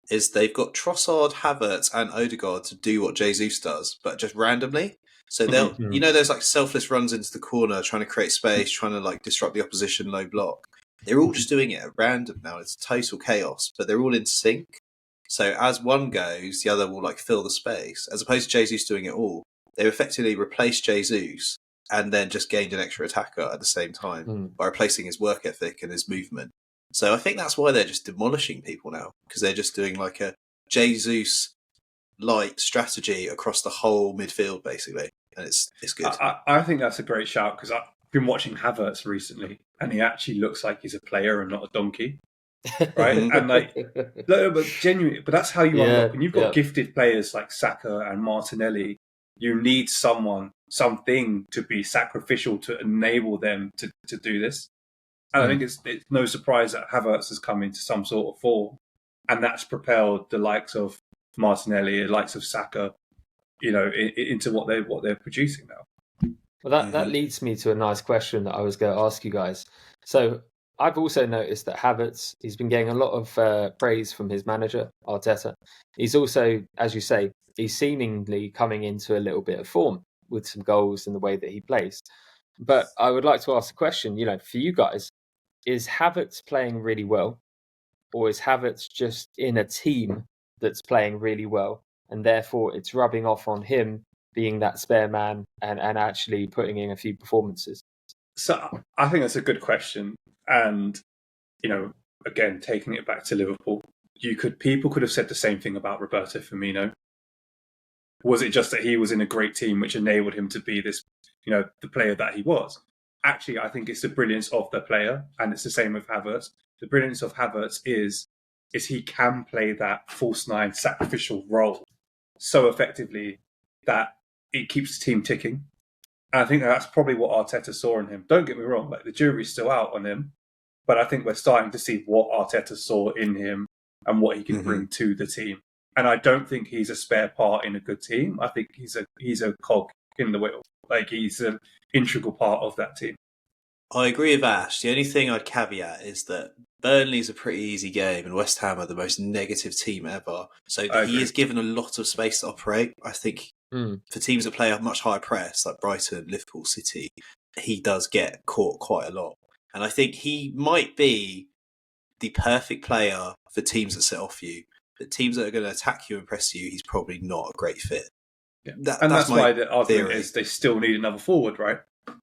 is they've got Trossard, Havertz, and Odegaard to do what Jesus does, but just randomly. So they'll, those like selfless runs into the corner, trying to create space, trying to like disrupt the opposition low block. They're all just doing it at random now. It's total chaos, but they're all in sync. So as one goes, the other will like fill the space. As opposed to Jesus doing it all, they've effectively replaced Jesus and then just gained an extra attacker at the same time by replacing his work ethic and his movement. So I think that's why they're just demolishing people now, because they're just doing like a Jesus-light strategy across the whole midfield, basically. And it's good. I think that's a great shout, because I've been watching Havertz recently, and he actually looks like he's a player and not a donkey. Right? And like, but genuinely, but that's how you unlock. When you've got gifted players like Saka and Martinelli, you need something to be sacrificial to enable them to do this. And I think it's no surprise that Havertz has come into some sort of form, and that's propelled the likes of Martinelli, the likes of Saka, into what they're producing now. Well, that leads me to a nice question that I was going to ask you guys. So I've also noticed that Havertz, he's been getting a lot of praise from his manager, Arteta. He's also, as you say, he's seemingly coming into a little bit of form with some goals in the way that he plays. But I would like to ask a question, for you guys, is Havertz playing really well, or is Havertz just in a team that's playing really well, and therefore it's rubbing off on him being that spare man and actually putting in a few performances? So I think that's a good question. And, again, taking it back to Liverpool, people could have said the same thing about Roberto Firmino. Was it just that he was in a great team which enabled him to be this, the player that he was? Actually, I think it's the brilliance of the player, and it's the same with Havertz. The brilliance of Havertz is he can play that false nine sacrificial role so effectively that it keeps the team ticking. And I think that's probably what Arteta saw in him. Don't get me wrong, like the jury's still out on him, but I think we're starting to see what Arteta saw in him and what he can bring to the team. And I don't think he's a spare part in a good team. I think he's a cog in the wheel. Like, he's an integral part of that team. I agree with Ash. The only thing I'd caveat is that Burnley's a pretty easy game, and West Ham are the most negative team ever. So he is given a lot of space to operate. I think for teams that play a much higher press, like Brighton, Liverpool, City, he does get caught quite a lot. And I think he might be the perfect player for teams that set off you. But teams that are going to attack you and press you, he's probably not a great fit. Yeah. That's why the argument is they still need another forward, right?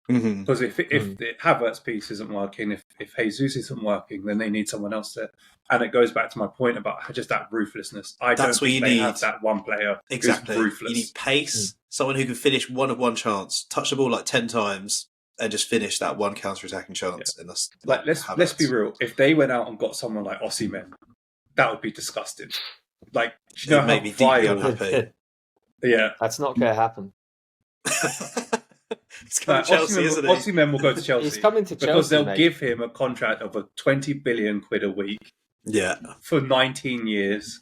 Because if the Havertz piece isn't working, if Jesus isn't working, then they need someone else to. And it goes back to my point about just that ruthlessness. That's where you need have that one player exactly. who's ruthless. You need pace, someone who can finish one of one chance, touch the ball like 10 times, and just finish that one counter-attacking chance. Yeah. And that's like let's be real. If they went out and got someone like Osimhen, that would be disgusting. Like, you know, maybe deeply unhappy. Yeah, that's not going to happen. He's coming to Chelsea, isn't he? Osimhen will go to Chelsea. He's coming to Chelsea because they'll give him a contract of 20 billion quid a week. Yeah, for 19 years.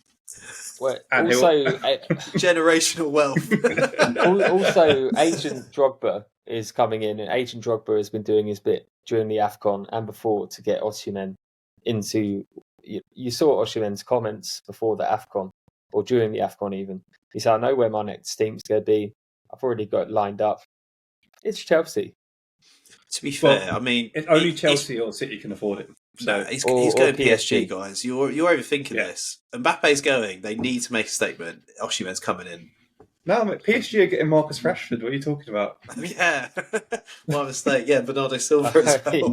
Well, also, generational wealth. Also, Agent Drogba is coming in, and Agent Drogba has been doing his bit during the AFCON and before to get Osimhen into. You saw Osimhen's comments before the AFCON, or during the AFCON even. He said, I know where my next team's going to be. I've already got it lined up. It's Chelsea. To be fair, I mean... only Chelsea or City can afford it. So he's going PSG, guys. You're overthinking this. Mbappe's going. They need to make a statement. Osimhen's coming in. No, PSG are getting Marcus Rashford. What are you talking about? Yeah. My mistake. Yeah, Bernardo Silva as well.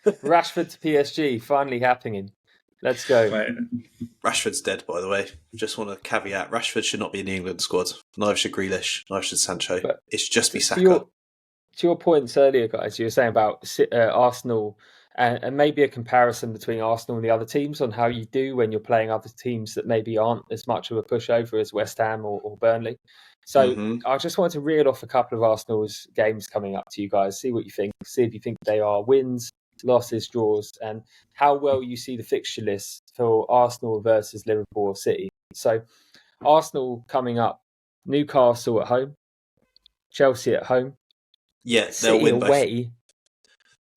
Rashford to PSG, finally happening. Let's go. Right. Rashford's dead, by the way. Just want to caveat. Rashford should not be in the England squad. Neither should Grealish. Neither should Sancho. It should just be Saka. To your points earlier, guys, you were saying about Arsenal and maybe a comparison between Arsenal and the other teams on how you do when you're playing other teams that maybe aren't as much of a pushover as West Ham or Burnley. So I just wanted to reel off a couple of Arsenal's games coming up to you guys, see what you think, see if you think they are wins, losses, draws, and how well you see the fixture list for Arsenal versus Liverpool or City. So Arsenal coming up, Newcastle at home, Chelsea at home, Yeah, City they'll win away.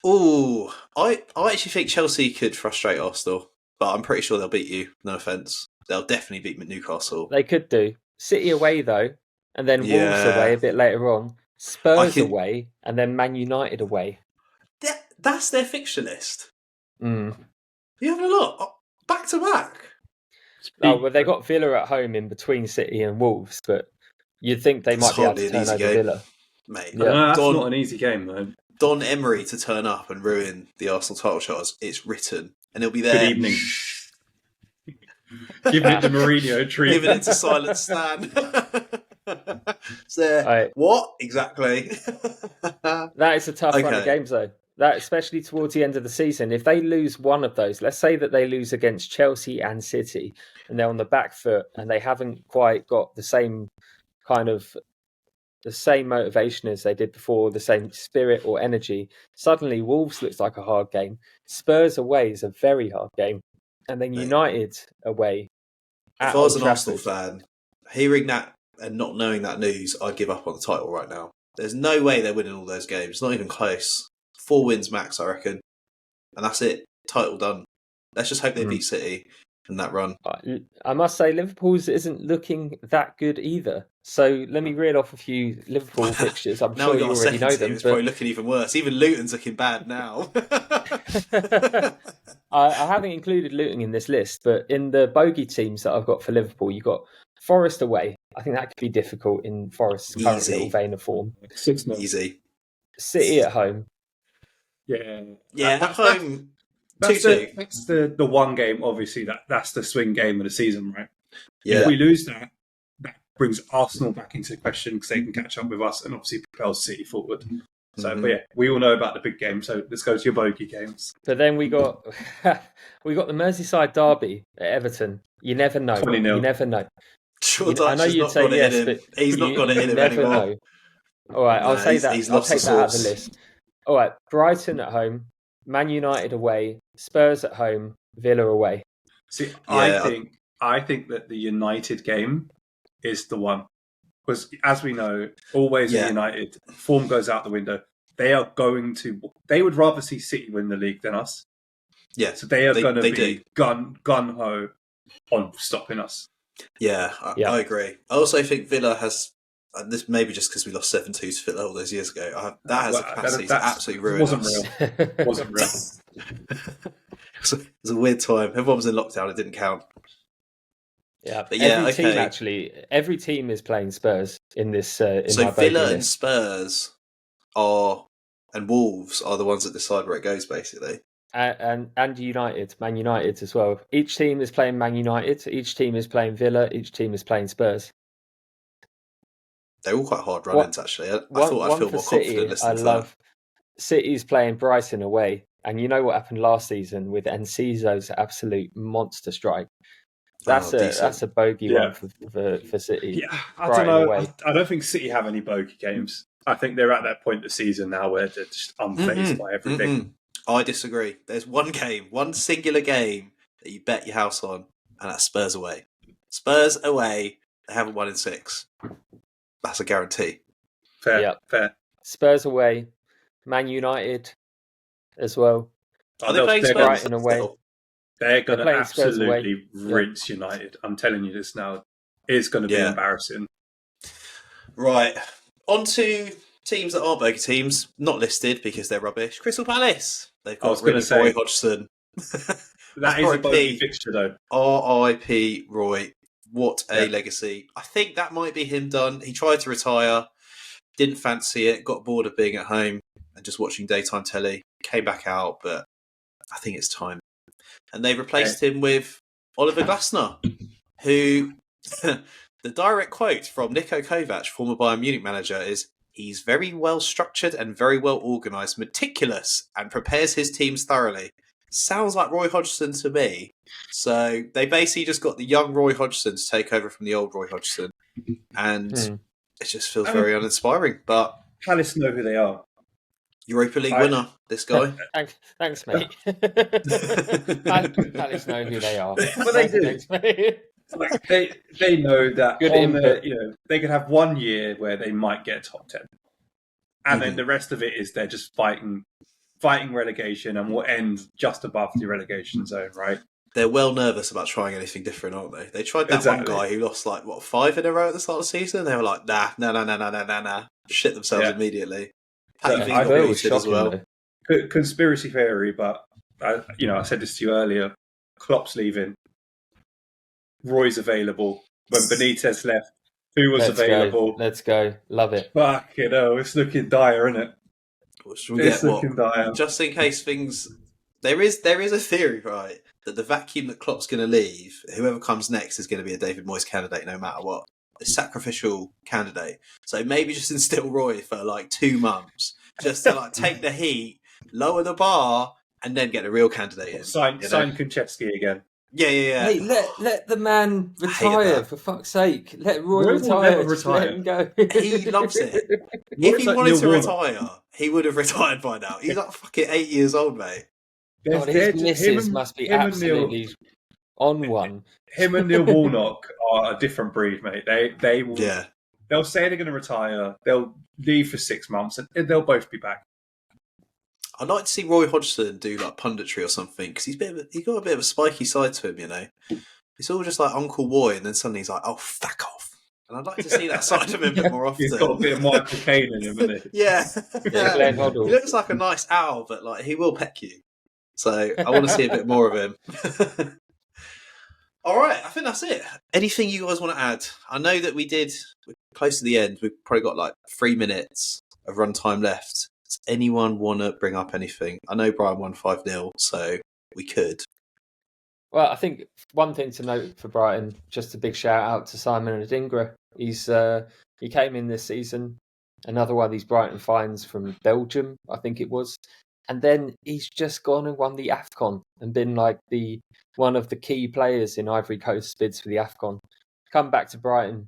Oh, I actually think Chelsea could frustrate Arsenal, but I'm pretty sure they'll beat you. No offence. They'll definitely beat Newcastle. They could do. City away, though, and then Wolves away a bit later on. Spurs away, and then Man United away. That's their fixture list. Mm. You having a look? Back to back. Oh, well, they got Villa at home in between City and Wolves, but you'd think they might be able to turn over Villa. Mate, yeah. That's not an easy game, though. Don Emery to turn up and ruin the Arsenal title shots, it's written. And he'll be there. Good evening. Giving it to Mourinho treat. Giving it to Silent Stan. What? Exactly. That is a tough run of games, though. That, especially towards the end of the season. If they lose one of those, let's say that they lose against Chelsea and City, and they're on the back foot, and they haven't quite got the same kind of the same motivation as they did before, the same spirit or energy. Suddenly, Wolves looks like a hard game. Spurs away is a very hard game. And then United away. If I was an Arsenal fan, hearing that and not knowing that news, I'd give up on the title right now. There's no way they're winning all those games. Not even close. 4 wins max, I reckon. And that's it. Title done. Let's just hope they beat City in that run. I must say, Liverpool's isn't looking that good either. So let me reel off a few Liverpool fixtures. I'm sure you already know them. It's probably looking even worse. Even Luton's looking bad now. I haven't included Luton in this list, but in the bogey teams that I've got for Liverpool, you've got Forest away. I think that could be difficult in Forest's current little vein of form. 6-0. Easy. City at home. Yeah. At home. That's the one game, obviously, that's the swing game of the season, right? Yeah. If we lose that brings Arsenal back into the question because they can catch up with us and obviously propels City forward. So, but yeah, we all know about the big game. So let's go to your bogey games. But then we got the Merseyside derby at Everton. You never know. 20-0. You never know. Sure, I know you'd say yes, but he's not got it in him never anymore. Know. All right, I'll say that. I'll take that out of the list. All right, Brighton at home, Man United away, Spurs at home, Villa away. See, I think that the United game is the one. Because as we know, always at United, form goes out the window. They would rather see City win the league than us. Yeah. So they are going to be gun-ho on stopping us. Yeah, I agree. I also think Villa has, and this maybe just because we lost 7-2 to Villa all those years ago, that has a capacity to absolutely ruin us. It wasn't real. It was a weird time. Everyone was in lockdown. It didn't count. Yeah, but every team is playing Spurs in this. So Villa and Spurs and Wolves are the ones that decide where it goes, basically. And United, Man United as well. Each team is playing Man United. Each team is playing Villa. Each team is playing Spurs. They're all quite hard run-ins, actually. I thought I'd feel more confident listening to that. City's playing Brighton away, and you know what happened last season with Enciso's absolute monster strike. That's a bogey one for City. Yeah, I don't know. I don't think City have any bogey games. I think they're at that point of the season now where they're just unfazed by everything. I disagree. There's one singular game that you bet your house on, and that's Spurs away. Spurs away, they haven't won in 6. That's a guarantee. Fair. Spurs away, Man United as well. Are they playing Spurs Brighton away? still? They're going to absolutely rinse United. I'm telling you this now. It's going to be embarrassing. Right. On to teams that aren't bogey teams, not listed because they're rubbish. Crystal Palace. They've got Roy Hodgson. That is a bogey fixture, though. R.I.P. Roy. What a legacy. I think that might be him done. He tried to retire, didn't fancy it, got bored of being at home and just watching daytime telly, came back out, but I think it's time. And they replaced him with Oliver Glasner, who, the direct quote from Niko Kovac, former Bayern Munich manager, is, He's very well structured and very well organised, meticulous, and prepares his teams thoroughly. Sounds like Roy Hodgson to me. So they basically just got the young Roy Hodgson to take over from the old Roy Hodgson. And it just feels very uninspiring. But Palace know who they are. Europa League winner, this guy. Thanks, mate. Palace know who they are. But they do. Thanks, mate. Like they know that Good on input. they could have 1 year where they might get top 10, and then the rest of it is they're just fighting relegation, and will end just above the relegation zone, right? They're well nervous about trying anything different, aren't they? They tried that one guy who lost 5 in a row at the start of the season. They were like, nah. Shit themselves immediately. I got muted as well. Conspiracy theory, but I said this to you earlier. Klopp's leaving. Roy's available. When Benitez left, who was available? Let's go. Love it. Fucking hell, it's looking dire, isn't it? It's looking dire. Just in case things... There is a theory, right, that the vacuum that Klopp's going to leave, whoever comes next is going to be a David Moyes candidate no matter what. A sacrificial candidate. So maybe just instill Roy for 2 months, just to take the heat, lower the bar, and then get a real candidate in. Sign Konchesky again. Yeah. Hey, let the man retire, for fuck's sake. Let Roy retire. Let him go. He loves it. If he wanted to retire, he would have retired by now. He's fucking 8 years old, mate. God, his missus must be absolutely on one. Him and Neil Warnock are a different breed, mate. They will. Yeah. They'll say they're going to retire. They'll leave for 6 months, and they'll both be back. I'd like to see Roy Hodgson do punditry or something, because he's got a bit of a spiky side to him, you know. It's all just like Uncle Roy, and then suddenly he's like, "Oh, fuck off." And I'd like to see that side of him a bit more often. He's got a bit of Michael Caine in him, hasn't he? Yeah. Glenn Hoddle. He looks like a nice owl, but he will peck you. So I want to see a bit more of him. All right, I think that's it. Anything you guys want to add? I know that we're close to the end. We've probably got 3 minutes of runtime left. Does anyone want to bring up anything? I know Brian won 5-0, so we could. Well, I think one thing to note for Brighton, just a big shout out to Simon Adingra. He came in this season, another one of these Brighton finds from Belgium, I think it was. And then he's just gone and won the AFCON and been one of the key players in Ivory Coast bids for the AFCON. Come back to Brighton.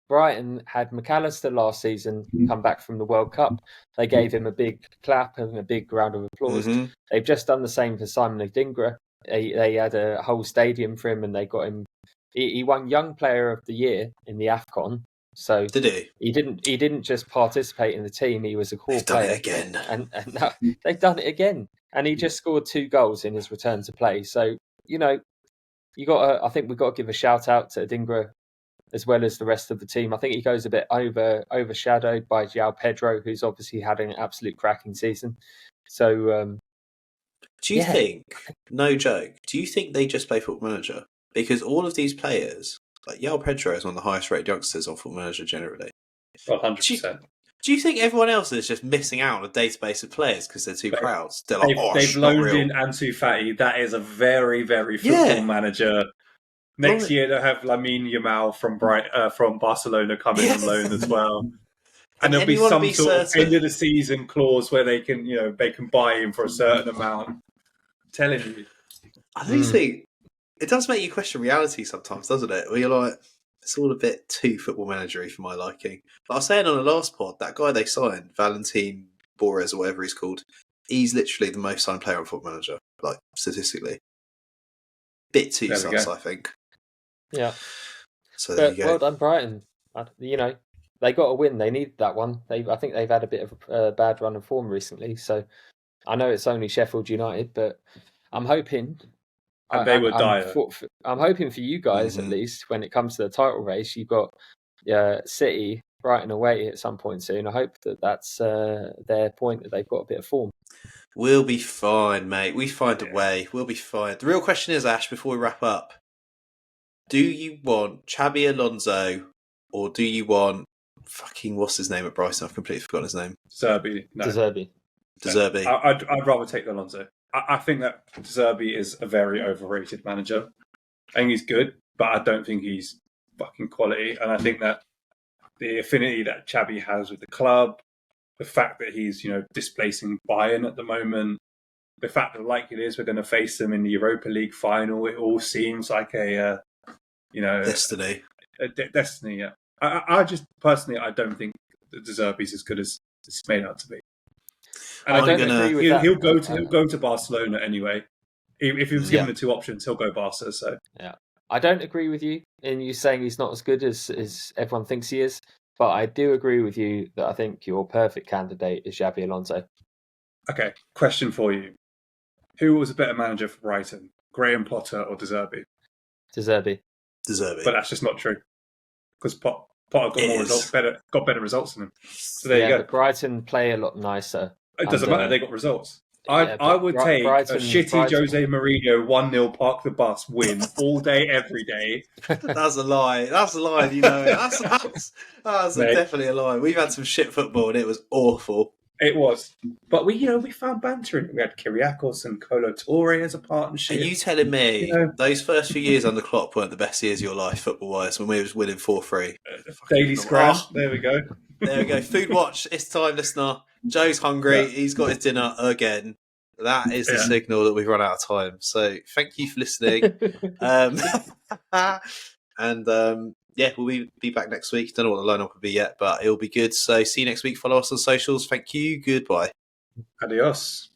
Brighton had McAllister last season come back from the World Cup. They gave him a big clap and a big round of applause. Mm-hmm. They've just done the same for Simon Adingra. They had a whole stadium for him, and they got him. He won Young Player of the Year in the AFCON. So did he? He didn't just participate in the teim. He was a core player. They've done it again, and they've done it again. And he just scored 2 goals in his return to play. So I think we've got to give a shout out to Adingra as well as the rest of the team. I think he goes a bit overshadowed by João Pedro, who's obviously had an absolute cracking season. So, do you think? No joke. Do you think they just play Football Manager? Because all of these players. João Pedro is one of the highest rated youngsters on Football Manager generally. 100%. Do you think everyone else is just missing out on a database of players because they're too proud? They've loaned in Ansu Fati. That is a very, very Football Manager. Next year they'll have Lamine Yamal from Barcelona coming on loan as well. And there'll be some sort of end of the season clause where they can buy him for a certain amount. I'm telling you. I do think it does make you question reality sometimes, doesn't it? Where you're like, it's all a bit too Football Manager-y for my liking. But I was saying on the last pod, that guy they signed, Valentin Borres or whatever he's called, he's literally the most signed player on Football Manager, statistically. Bit too sus, I think. Yeah. So there you go. Well done, Brighton. They got a win. They need that one. I think they've had a bit of a bad run of form recently. So I know it's only Sheffield United, but I'm hoping... And they were dire. I'm hoping for you guys, at least, when it comes to the title race, you've got City, Brighton away at some point soon. I hope that's their point, that they've got a bit of form. We'll be fine, mate. We find a way. We'll be fine. The real question is, Ash, before we wrap up, do you want Xabi Alonso or do you want what's his name at Brighton? I've completely forgotten his name. Zerbi. No. De Zerbi. I'd rather take Alonso. I think that Zerbi is a very overrated manager. I think he's good, but I don't think he's fucking quality. And I think that the affinity that Xabi has with the club, the fact that he's displacing Bayern at the moment, the fact that like it is we're going to face them in the Europa League final. It all seems like a destiny. Destiny. Yeah. I just personally I don't think the De Zerbi's as good as it's made out to be. And I don't agree with that. He'll go to Barcelona anyway. If he was given the two options, he'll go Barca. So yeah, I don't agree with you in you saying he's not as good as everyone thinks he is, but I do agree with you that I think your perfect candidate is Xabi Alonso. Okay, question for you: who was a better manager for Brighton, Graham Potter or De Zerbi? De Zerbi. But that's just not true because Potter got more results, got better results than him. So there you go. But Brighton play a lot nicer. It doesn't matter; they got results. I would take a shitty Jose Mourinho 1-0 park the bus win all day, every day. That's a lie. That's a lie. That's definitely a lie. We've had some shit football and it was awful. It was, but we found banter in it. We had Kyriakos and Kolo Touré as a partnership. Are you telling me those first few years under Klopp weren't the best years of your life football-wise when we was winning 4-3? Daily scram. There we go. There we go. Food watch. It's time, listener. Joe's hungry. Yeah. He's got his dinner again. That is the signal that we've run out of time. So thank you for listening. We'll be back next week. Don't know what the lineup will be yet, but it'll be good. So see you next week. Follow us on socials. Thank you. Goodbye. Adios.